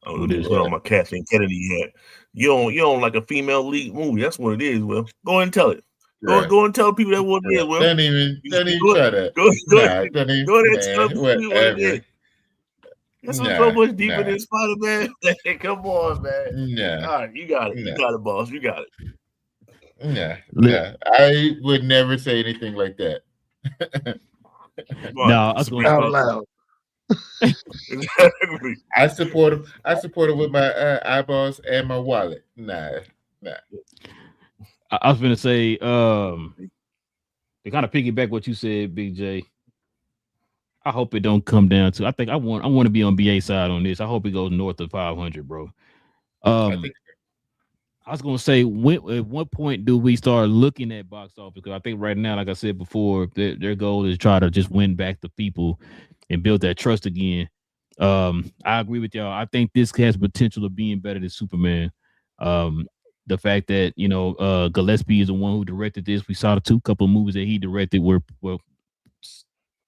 I'm What gonna is put it? on my Kathleen Kennedy hat. You don't like a female lead movie. That's what it is, Will. Go ahead and tell it. Right. Go and tell people that what it is, Will. Don't even Go, try that. go, Nah, don't even, go ahead and tell man, people what it is. whatever. That's so Nah, much deeper nah, than Spider Man. Come on, man. nah, All right, you got it. You nah, got it, boss. You got it. nah, Li- nah. I would never say anything like that. Right. No, I was gonna Out say loud. Exactly. I support him. I support him with my eyeballs and my wallet. Nah. I was gonna say to kind of piggyback what you said, Big J. I hope it don't come down to. I think I want to be on BA side on this. I hope it goes north of 500, bro. I think I was gonna say, at what point do we start looking at box office? Because I think right now, like I said before, their goal is try to just win back the people and build that trust again. I agree with y'all. I think this has potential of being better than Superman. The fact that Gillespie is the one who directed this. We saw the couple of movies that he directed were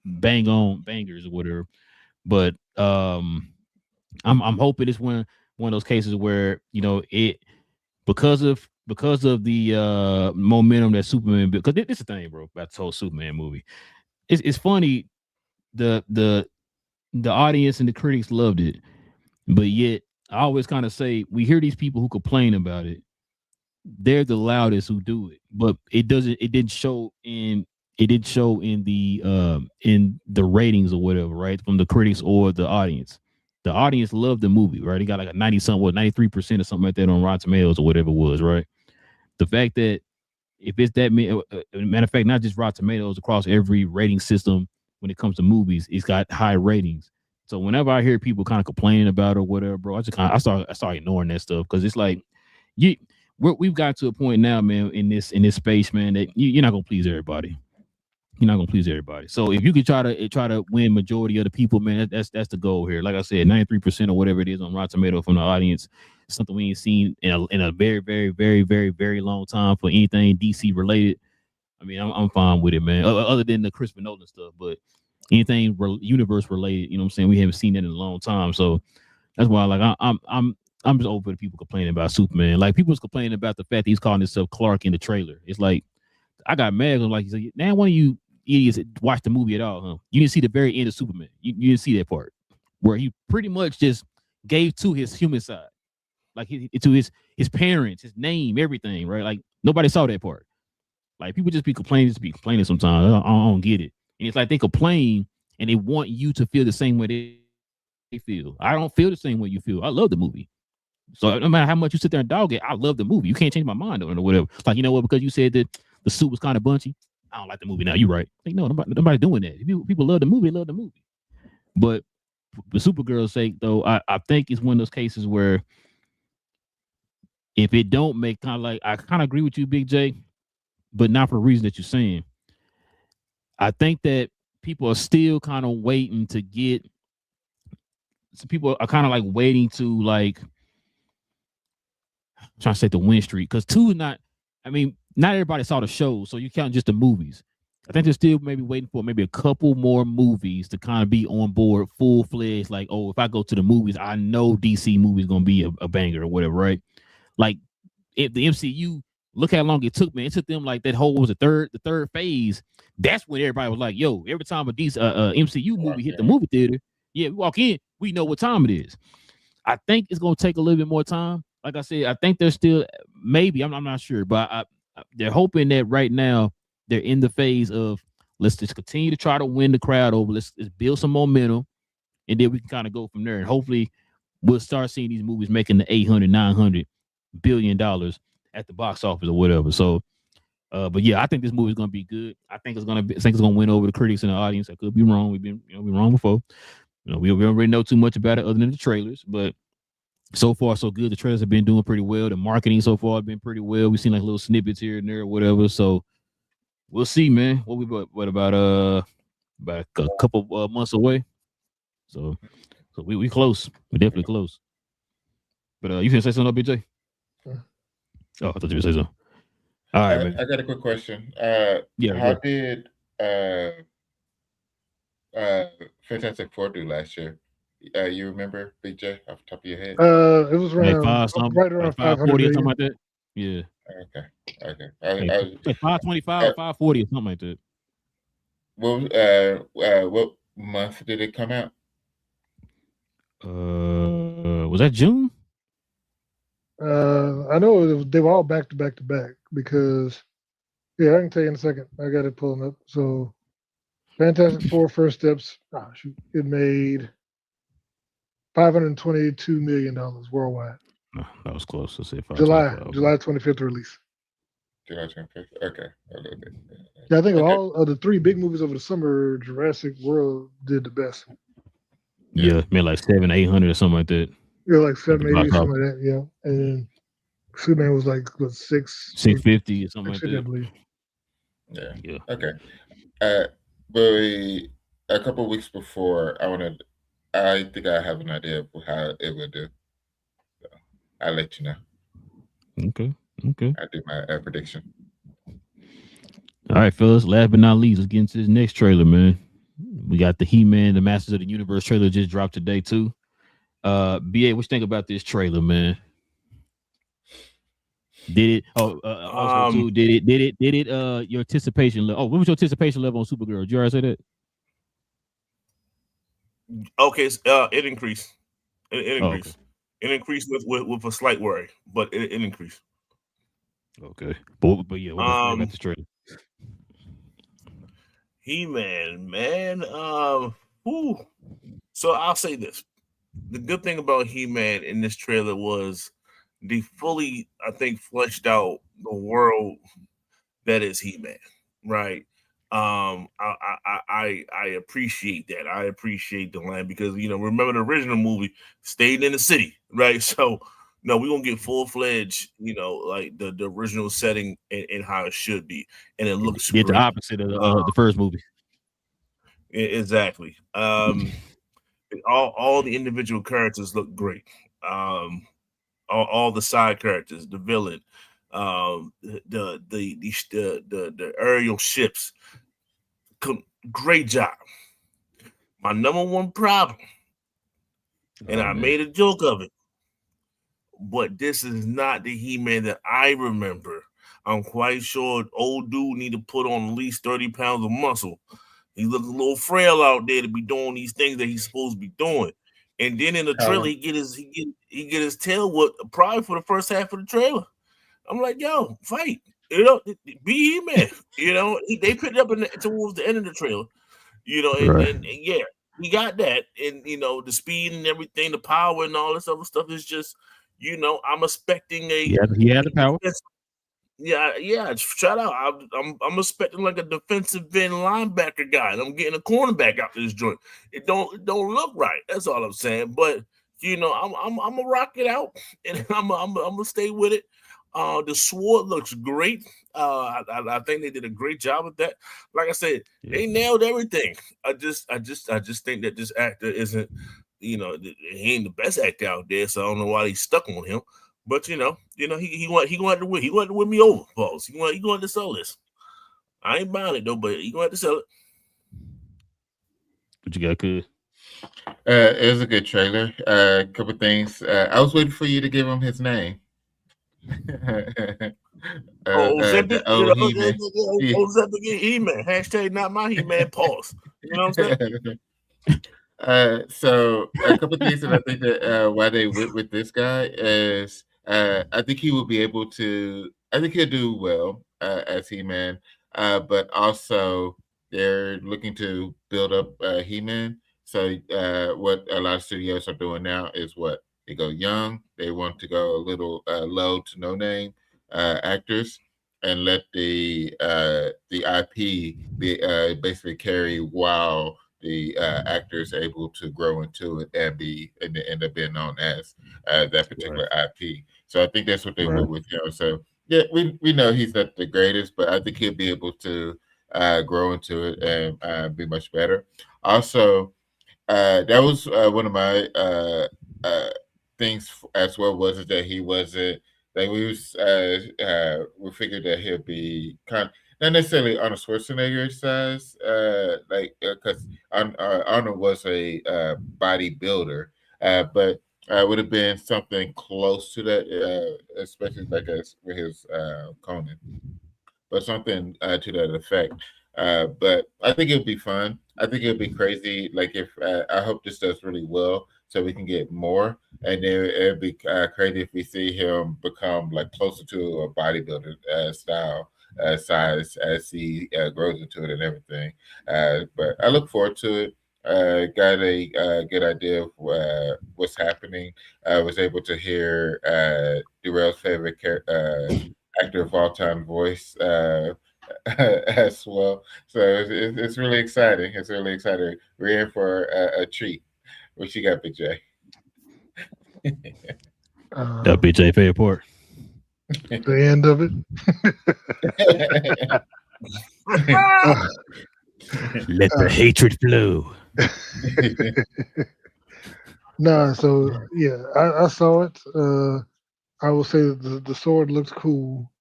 bangers or whatever. But I'm hoping it's one of those cases where it because of the momentum that Superman built. Because this is the thing, bro, about this whole Superman movie. It's funny. The audience and the critics loved it, but yet I always kind of say we hear these people who complain about it. They're the loudest who do it, but it didn't show in the ratings or whatever, right? From the critics or the audience. The audience loved the movie, right? It got like a 93% or something like that on Rotten Tomatoes or whatever it was, right? The fact that if it's that matter of fact, not just Rotten Tomatoes, across every rating system when it comes to movies, it's got high ratings. So whenever I hear people kind of complaining about it or whatever, bro, I start ignoring that stuff because it's like we've got to a point now, man, in this space, man, that you're not gonna please everybody. You're not gonna please everybody. So if you could try to win majority of the people, man, that's the goal here. Like I said, 93% or whatever it is on Rotten Tomato from the audience, something we ain't seen in a very, very, very, very, very long time for anything DC related. I mean, I'm fine with it, man. Other than the Christopher Nolan stuff, but anything universe related, you know what I'm saying? We haven't seen that in a long time, so that's why, like, I'm just over the people complaining about Superman. Like, people was complaining about the fact that he's calling himself Clark in the trailer. It's like I got mad. I'm like, now one of you idiots watch the movie at all, huh? You didn't see the very end of Superman. You didn't see that part where he pretty much just gave to his human side, like to his parents, his name, everything, right? Like nobody saw that part. Like people just be complaining sometimes. I don't get it. And it's like they complain and they want you to feel the same way they feel. I don't feel the same way you feel. I love the movie. So no matter how much you sit there and dog it, I love the movie. You can't change my mind on it or whatever. Like, you know what? Because you said that the suit was kind of bunchy, I don't like the movie now. You're right. Like, no, nobody doing that. If people love the movie, love the movie. But for Supergirl's sake, though, I think it's one of those cases where if it don't make kind of like, I kind of agree with you, Big J, but not for the reason that you're saying. I think that people are still kind of waiting to get. Some people are kind of like waiting to like. I'm trying to say the win streak because two is not. I mean, not everybody saw the show, so you count just the movies. I think they're still maybe waiting for maybe a couple more movies to kind of be on board full fledged. Like, oh, if I go to the movies, I know DC movie is gonna be a banger or whatever, right? Like, if the MCU, look how long it took, man. It took them like that whole was the third phase. That's when everybody was like, yo, every time a MCU movie hit the movie theater, yeah, we walk in, we know what time it is. I think it's gonna take a little bit more time. Like I said, I think they're still maybe I'm not sure, but they're hoping that right now they're in the phase of let's just continue to try to win the crowd over. Let's build some momentum, and then we can kind of go from there. And hopefully, we'll start seeing these movies making the $800-900 billion at the box office or whatever. So, but yeah, I think this movie is gonna be good. I think it's gonna win over the critics and the audience. I could be wrong. We've been wrong before. We don't really know too much about it other than the trailers, but so far so good. The trailers have been doing pretty well. The marketing so far has been pretty well. We've seen like little snippets here and there or whatever. So we'll see, man. What about a couple months away? So we close. We definitely close. But you can say something, BJ? Oh, I thought you were say something. All right, man. I got a quick question. Yeah. How did Fantastic Four do last year? You remember, BJ, off the top of your head? It was Like around right around like 500 540 or something million. like that. Yeah. Okay. Like 525 or 540 or something like that. What month did it come out? Was that June? I know they were all back to back to back because I can tell you in a second. I got it pulling up. So Fantastic Four First Steps, it made $522 million worldwide. No, that was close. Let's say July 25th release. July 25th. Okay, a little bit. Yeah, I think of all of the three big movies over the summer, Jurassic World did the best. Yeah, made like 700, 800 or something like that. Yeah, like 780, something like that. Yeah, and then Superman was like what 650 or something like that. I believe. Yeah. Okay. But a couple of weeks before, I think I have an idea of how it would do. So I'll let you know. Okay. I do my prediction. All right, fellas. Last but not least, let's get into this next trailer, man. We got the He-Man, the Masters of the Universe trailer just dropped today too. BA, what you think about this trailer, man? Did it? Also too. Did it? Your anticipation level? Oh, what was your anticipation level on Supergirl? Did you already say that? Okay, it increased. It increased. Okay. It increased with a slight worry, but it increased. Okay, but yeah, what about this trailer? He-Man, man. So I'll say this: the good thing about He-Man in this trailer was they fully, I think, fleshed out the world that is He-Man, right? I appreciate that. I appreciate the land because remember the original movie stayed in the city, right? So no, we're gonna get full-fledged, like the original setting and how it should be, and it looks the great. opposite of the first movie. Exactly. All the individual characters look great. All the side characters, the villain, the aerial ships. Great job. My number one problem, and I made a joke of it, but this is not the He-Man that I remember. I'm quite sure old dude need to put on at least 30 pounds of muscle. He looks a little frail out there to be doing these things that he's supposed to be doing. And then in the trailer, he get his tail whooped probably for the first half of the trailer. I'm like, yo, fight. Be He-Man. They picked it up towards the end of the trailer. And yeah, he got that. And the speed and everything, the power and all this other stuff is just, I'm expecting he had the power. Yeah. Shout out. I'm expecting like a defensive end linebacker guy. And I'm getting a cornerback out this joint. It don't look right. That's all I'm saying. But I'm gonna rock it out, and I'm gonna stay with it. The sword looks great. I think they did a great job with that. Like I said, they nailed everything. I just think that this actor isn't, he ain't the best actor out there, so I don't know why he's stuck on him. But he wanted to win. He wanted to win me over, boss. He wanted to sell this. I ain't buying it though, but he wanted to sell it. What you got, good? It was a good trailer. A couple things. I was waiting for you to give him his name. Ozempic, He-Man. Hashtag not my He-Man. Pause. You know what I'm saying? So a couple things that I think that why they went with this guy is I think he will be able to. I think he'll do well as He-Man, but also they're looking to build up He-Man. So what a lot of studios are doing now is what they go young. They want to go a little low to no name actors and let the IP be basically carry while the actors able to grow into it and end up being known as that particular IP. So I think that's what they went with him. So yeah, we know he's not the greatest, but I think he'll be able to grow into it and be much better. Also, that was one of my things as well. Was it that he wasn't that we figured that he'll be kind not necessarily on a Schwarzenegger size, because Arnold was a bodybuilder, but would have been something close to that, especially like as with his Conan, but something to that effect. But I think it'll be fun. I think it'll be crazy. Like if I hope this does really well, so we can get more, and then it'd be crazy if we see him become like closer to a bodybuilder style size as he grows into it and everything. But I look forward to it. Got a good idea of what's happening. I was able to hear Darrell's favorite actor of all time voice as well. So it's really exciting. It's really exciting. We're in for a treat. What you got, Big J? That Big J favorite part. The end of it. Let the hatred flow. Nah, so yeah, I saw it. I will say that the sword looks cool,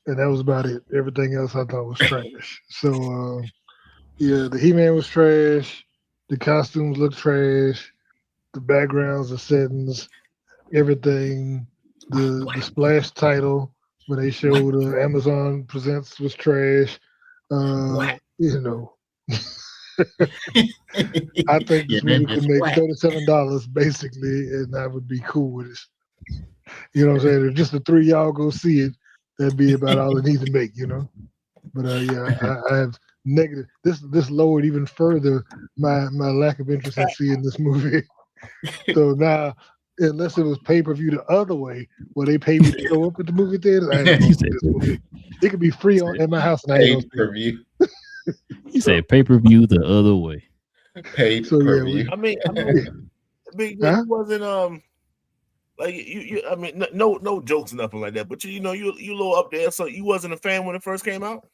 and that was about it. Everything else I thought was trash. So yeah, the He-Man was trash. The costumes look trash. The backgrounds, the settings, everything. The splash title when they showed Amazon Presents was trash. You know. I think this movie could make $37 basically, and I would be cool with it. You know what I'm saying? If just the three y'all go see it, that'd be about all it needs to make, you know. But yeah, I have negative. This lowered even further my lack of interest in seeing this movie. So now, unless it was pay-per-view the other way, where they pay me to show up at the movie theater, I ain't gonna see this movie. It could be free at my house, and I ain't gonna see it. He said pay-per-view the other way. Paid per view. I mean, it wasn't like you. I mean, no jokes, nothing like that. But you know, you a little up there. So you wasn't a fan when it first came out.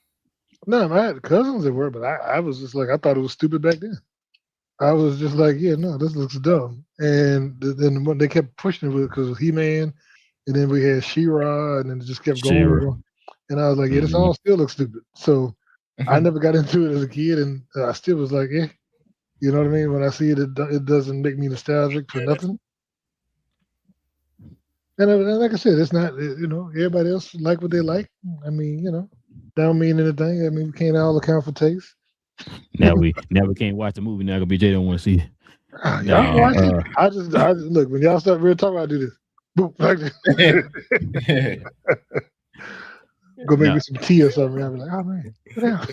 No, I had cousins that were, but I was just like, I thought it was stupid back then. I was just like, yeah, no, this looks dumb. And then when they kept pushing it because of He-Man, and then we had She-Ra, and then it just kept going. And I was like, yeah, this all still looks stupid. So I never got into it as a kid, and I still was like, eh. You know what I mean? When I see it, it doesn't make me nostalgic for nothing. And like I said, it's not, you know, everybody else like what they like. I mean, you know, don't mean anything. I mean, we can't all account for taste. Now we can't watch the movie now because BJ don't want to see it. Y'all watch it. I just look, when y'all start real talking, I do this. Boop, like this. Go make me some tea or something. I'll be like, oh man, get down.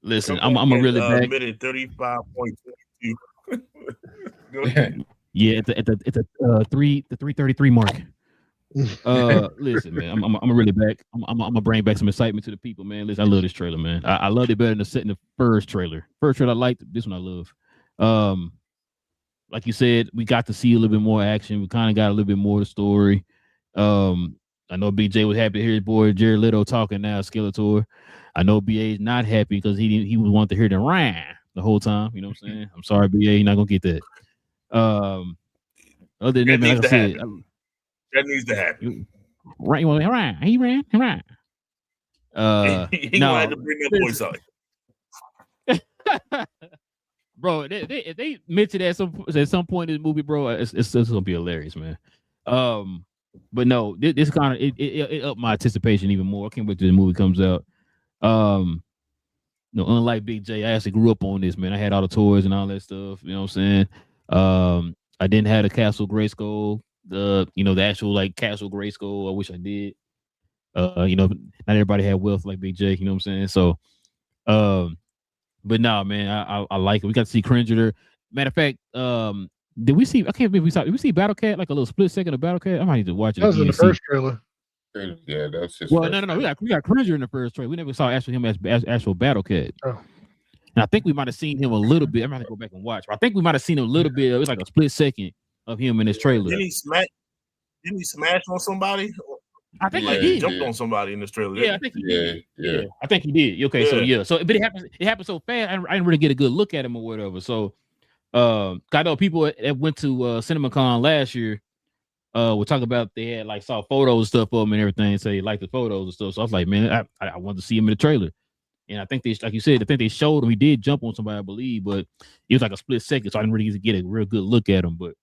Listen, I'm a really back. Minute 35.22. Yeah, it's a 3:33 mark. Listen, man, I'm really back. I'm gonna bring back some excitement to the people, man. Listen, I love this trailer, man. I loved it better than the first trailer. First trailer I liked. This one I love. Like you said, we got to see a little bit more action. We kind of got a little bit more of the story. I know BJ was happy to hear his boy Jared Leto talking now, Skeletor. I know BA is not happy because he would want to hear the rhyme the whole time. You know what I'm saying? I'm sorry, BA, you're not gonna get that. Other than that, man, like I said, that needs to happen. Right, you want to rhyme? He ran. He had to bring that voice out. Bro, if they mention that at some point in the movie, bro, it's gonna be hilarious, man. But no, this kind of it upped my anticipation even more. I can't wait till the movie comes out. No, unlike Big J, I actually grew up on this, man. I had all the toys and all that stuff. You know what I'm saying? I didn't have the Castle Grayskull, the actual like Castle Grayskull. I wish I did. Not everybody had wealth like Big J. You know what I'm saying? So, but no, man, I like it. We got to see Cringer. Matter of fact, did we see? I can't believe did we see Battle Cat like a little split second of Battle Cat? I might need to watch it. That was in the first trailer. Yeah, that's just no. We got Cringer in the first trailer. We never saw him as actual Battle Cat. Oh. And I think we might have seen him a little bit. I'm gonna have to go back and watch. But I think we might have seen him a little bit. It was like a split second of him in this trailer. Didn't he smash on somebody? I think Like he he did. jumped on somebody in this trailer. Yeah, I think he did. Yeah, I think he did. Okay, so yeah, so but it happened so fast. I didn't really get a good look at him or whatever. So, I know people that went to CinemaCon last year. We're talking about they had like saw photos and stuff of him and everything. Say like the photos and stuff. So I was like, man, I wanted to see him in the trailer. And I think they, like you said, I think they showed him. He did jump on somebody, I believe, but it was like a split second, so I didn't really get a real good look at him. But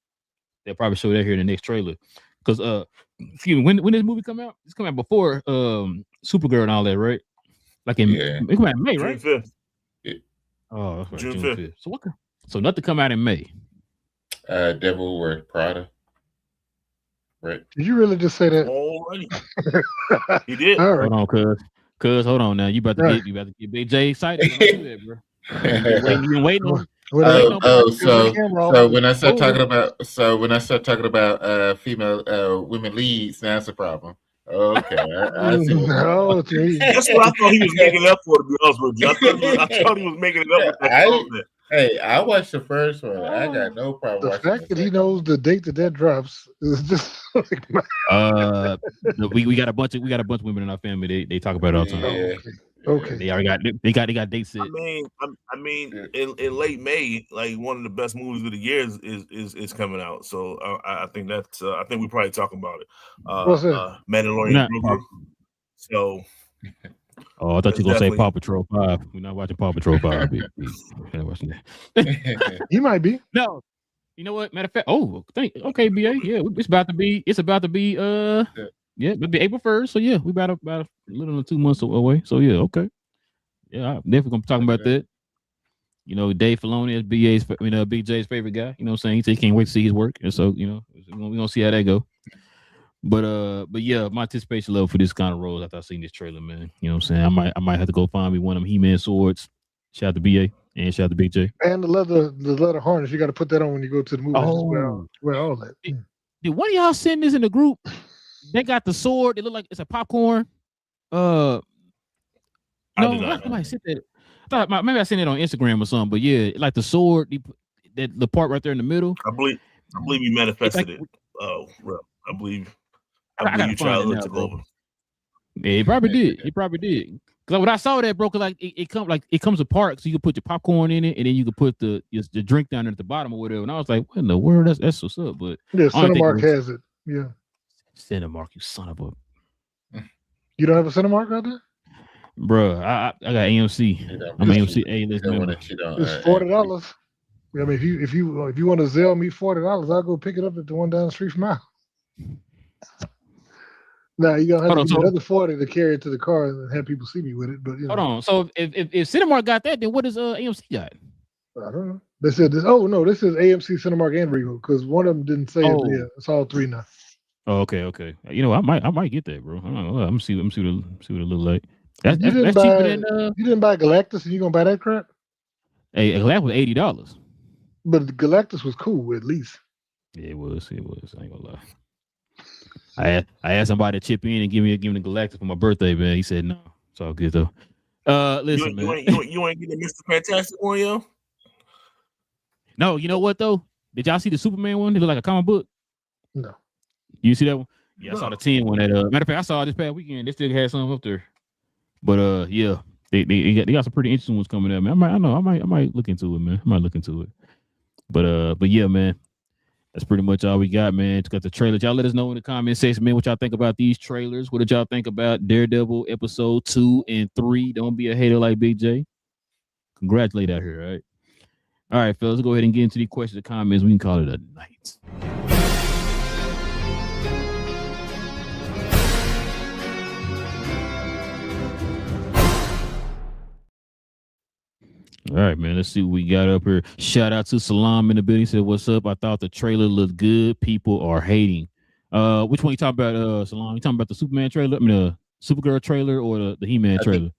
they'll probably show that here in the next trailer. Because excuse me, when this movie come out? It's coming out before Supergirl and all that, right? Like it come out in May, right? June 5th. Yeah. Oh, that's right, June June 5th. 5th. So what? So nothing come out in May. Devil Wears Prada. Right. Did you really just say that? Already. He did. All right. Hold on, cuz hold on now. You about to get Big J excited. Don't do that, bro. You been waiting on. So when I start talking about female women leads, now it's a problem. Okay, I see. No, That's what I thought he was making up for. To be honest with you, I thought he was making it up with that comment. Hey, I watched the first one. I got no problem. The fact that he knows the date that drops is just like we got a bunch of women in our family. They talk about it all the time. Okay. They already got dates set. I mean, in late May, like one of the best movies of the year is coming out. So I think that's I think we probably talking about it. What's that? Mandalorian. So. Oh, I thought you were gonna say Paw Patrol 5. We're not watching Paw Patrol 5. We're not watching that. You might be. No. You know what? Matter of fact, okay, BA. Yeah, it's about to be it'll be April 1st. So yeah, we about a little over 2 months away. So yeah, okay. Yeah, I'm definitely gonna be talking about that. You know, Dave Filoni is Big J's favorite guy. You know what I'm saying? He said he can't wait to see his work. And so, you know, we're gonna see how that go. But yeah, my anticipation level for this kind of roles after I seen this trailer, man. You know what I'm saying? I might have to go find me one of them He-Man swords. Shout out to BA and shout out to Big J. And the leather harness, you got to put that on when you go to the movie. Wear all that. Did one of y'all send this in the group? They got the sword. It look like it's a popcorn. No, somebody said that. I thought maybe I sent it on Instagram or something. But yeah, like the sword, the part right there in the middle. I believe you manifested it. Oh, I believe you tried to look over. Yeah, he probably did. Because when I saw that, bro, cause like it comes apart, so you can put your popcorn in it, and then you can put the drink down there at the bottom or whatever. And I was like, what in the world? That's what's up. But yeah, Cinemark has it. Yeah, Cinemark, you son of a. You don't have a Cinemark out there, bro? I got AMC. I'm AMC A-list member. It's $40. I mean, if you want to Zelle me $40, I'll go pick it up at the one down the street from my house. Now you're gonna have to give another $40 to carry it to the car and have people see me with it. But hold on. So if Cinemark got that, then what does AMC got? I don't know. They said this. Oh no, this is AMC, Cinemark, and Regal because one of them didn't say it. Yeah, it's all three now. Oh, okay. You know, I might get that, bro. I don't know. I'm gonna see what it look like. That's cheaper than. You didn't buy Galactus, and you gonna buy that crap? Hey, Galactus was $80. But Galactus was cool, at least. Yeah, it was. I ain't gonna lie. I asked somebody to chip in and give me the Galactus for my birthday, man. He said no. It's all good though. Listen, man. You ain't getting Mr. Fantastic one, yo? No, you know what though? Did y'all see the Superman one? It looked like a comic book. No. You see that one? Yeah, I saw the 10 one. Matter of fact, I saw it this past weekend. They still had some up there. But yeah, they got some pretty interesting ones coming up, man. I might look into it, man. But yeah, man. That's pretty much all we got, man. It's got the trailers. Y'all let us know in the comment section, man, what y'all think about these trailers. What did y'all think about Daredevil episode 2 and 3? Don't be a hater like Big J. Congratulate out here, all right? All right, fellas, let's go ahead and get into the questions and comments. We can call it a night. All right, man. Let's see what we got up here. Shout out to Salam in the building. He said, "What's up? I thought the trailer looked good. People are hating." Which one you talking about, Salam? You talking about the Superman trailer? I mean, the Supergirl trailer or the He-Man trailer?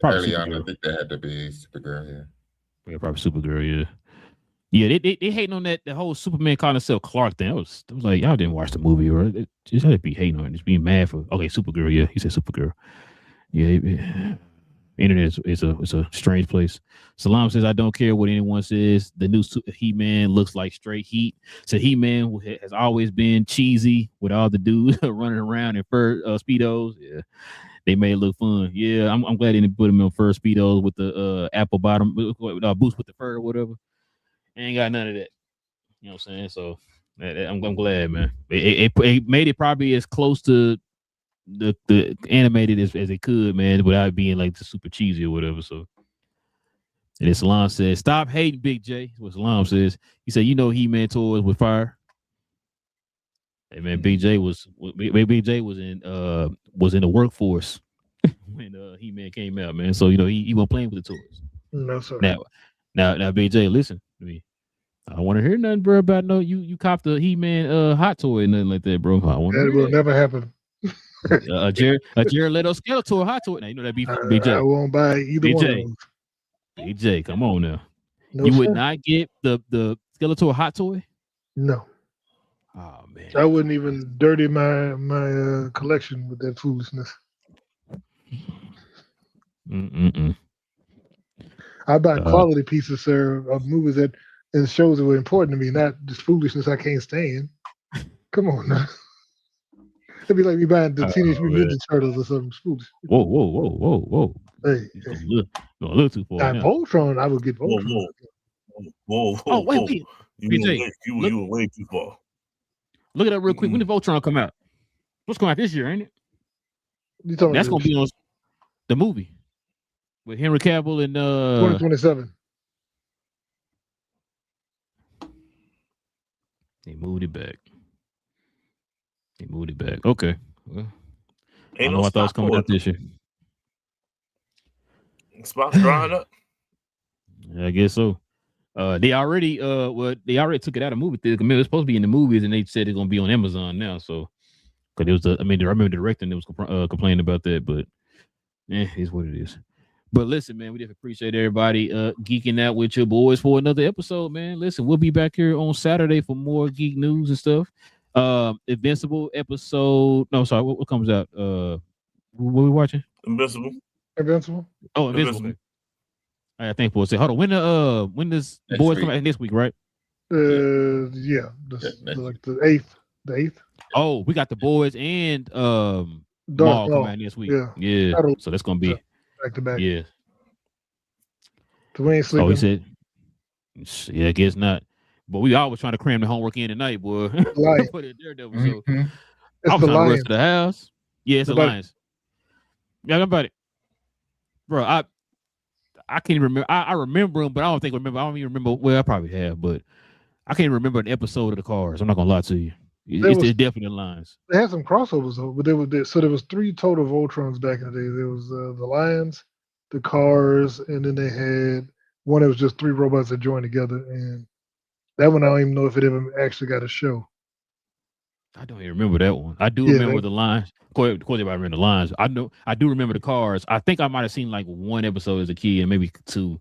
Probably early on, I think that had to be Supergirl. Yeah, probably Supergirl. Yeah. They hating on that. The whole Superman calling himself Clark thing. It was like y'all didn't watch the movie, or it just had to be hating on it. Just being mad for Supergirl. Yeah, he said Supergirl. Yeah. Internet is a strange place. Salam says, I don't care what anyone says. The new He-Man looks like straight heat. So He-Man has always been cheesy with all the dudes running around in fur speedos. Yeah, they made it look fun. Yeah, I'm glad they didn't put him in fur speedos with the apple bottom boots with the fur or whatever. Ain't got none of that. You know what I'm saying? So I'm glad, man. It made it probably as close to the animated as it could, man, without being like the super cheesy or whatever. So, and then Salam says, "Stop hating Big J." That's what Salam says. He said, "You know, He-Man toys with fire." Hey man, Big J was in the workforce when He-Man came out, man. So you know he wasn't playing with the toys. No, sir. Now, Big J, listen to me. I don't want to hear nothing, bro, about you copped the He-Man hot toy and nothing like that, bro. I want that will never happen. a Jared Leto Skeletor hot toy. Now you know that'd be Big J. I won't buy either Big one J. of those. Big J, come on now. No, you sir. would not get the Skeletor hot toy? No. Oh man. I wouldn't even dirty my collection with that foolishness. I buy quality pieces, sir, of movies and shows that were important to me, not just foolishness I can't stand. Come on now. It'd be like me buying the Teenage Mutant Ninja Turtles or something foolish. Whoa. Hey. A little too far. Voltron, I would get Voltron. Whoa. Oh, wait. You were way too far. Look it up real quick. When did Voltron come out? What's coming out this year, ain't it? That's going to be on the movie with Henry Cavill and 2027. They moved it back. Okay. Well, I thought it was coming out this year. Spot's drying up. I guess so. They already took it out of movie theater. It was supposed to be in the movies, and they said it's gonna be on Amazon now. So, because I remember the director that was complaining about that, but it's what it is. But listen, man, we just appreciate everybody geeking out with your boys for another episode, man. Listen, we'll be back here on Saturday for more geek news and stuff. Invincible episode. No, sorry, what comes out? What are we watching? Invincible. Oh, Invincible. I think we'll say. Hold on. When does boys come out this week, right? Yeah, like the 8th. The 8th. Oh, we got the boys and Maul coming out this week. Yeah. So that's gonna be back to back. Yeah. So we ain't sleeping. Oh, he said. Yeah, I guess not. But we always trying to cram the homework in tonight, boy. Put it there, devil. So I was trying to rush to the house. Yeah, it's the Lions. Yeah, about it, bro. I can't remember. I remember them, but I don't even remember. Well, I probably have, but I can't remember an episode of the Cars. I'm not gonna lie to you. It's definitely Lions. They had some crossovers though, but there was 3 total Voltrons back in the day. There was the Lions, the Cars, and then they had one that was just 3 robots that joined together. And that one I don't even know if it ever actually got a show. I don't even remember that one. I do remember the Lions. Of course, if I remember the Lions. I do remember the Cars. I think I might have seen like 1 episode as a kid, and maybe 2,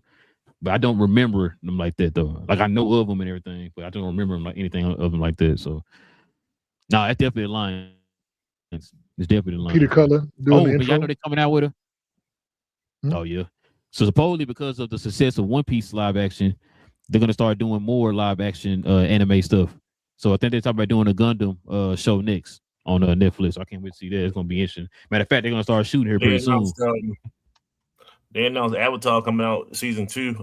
but I don't remember them like that though. Like I know of them and everything, but I don't remember them like anything of them like that. So, no, that's definitely the Lions. It's definitely the Lions. Peter Cullen. But y'all know they're coming out with her. Oh yeah. So supposedly because of the success of One Piece live action, they're gonna start doing more live action anime stuff. So I think they're talking about doing a Gundam show next on Netflix. I can't wait to see that. It's gonna be interesting. Matter of fact, they're gonna start shooting here pretty soon. They announced Avatar coming out season 2,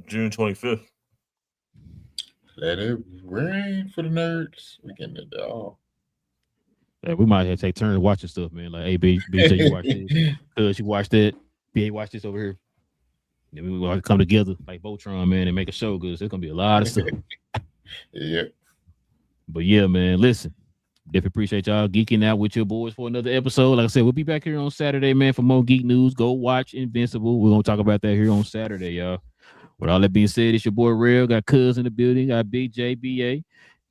June 25th. Let it rain for the nerds. We getting it all. Yeah, we might have to take turns watching stuff, man. Like, hey, BJ, you watch this. Cuz you watch that. BA, watch this over here. Then we want to come together like Voltron, man, and make a show because there's gonna be a lot of stuff. Yeah. But yeah, man, listen. Definitely appreciate y'all geeking out with your boys for another episode. Like I said, we'll be back here on Saturday, man, for more geek news. Go watch Invincible. We're gonna talk about that here on Saturday, y'all. With all that being said, it's your boy Real. Got Cuz in the building. Got Big JBA.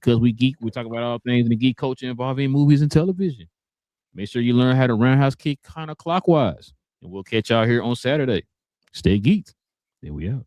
Cuz we geek. We talk about all things in the geek culture involving movies and television. Make sure you learn how to roundhouse kick kind of clockwise. And we'll catch y'all here on Saturday. Stay geeked. There we are.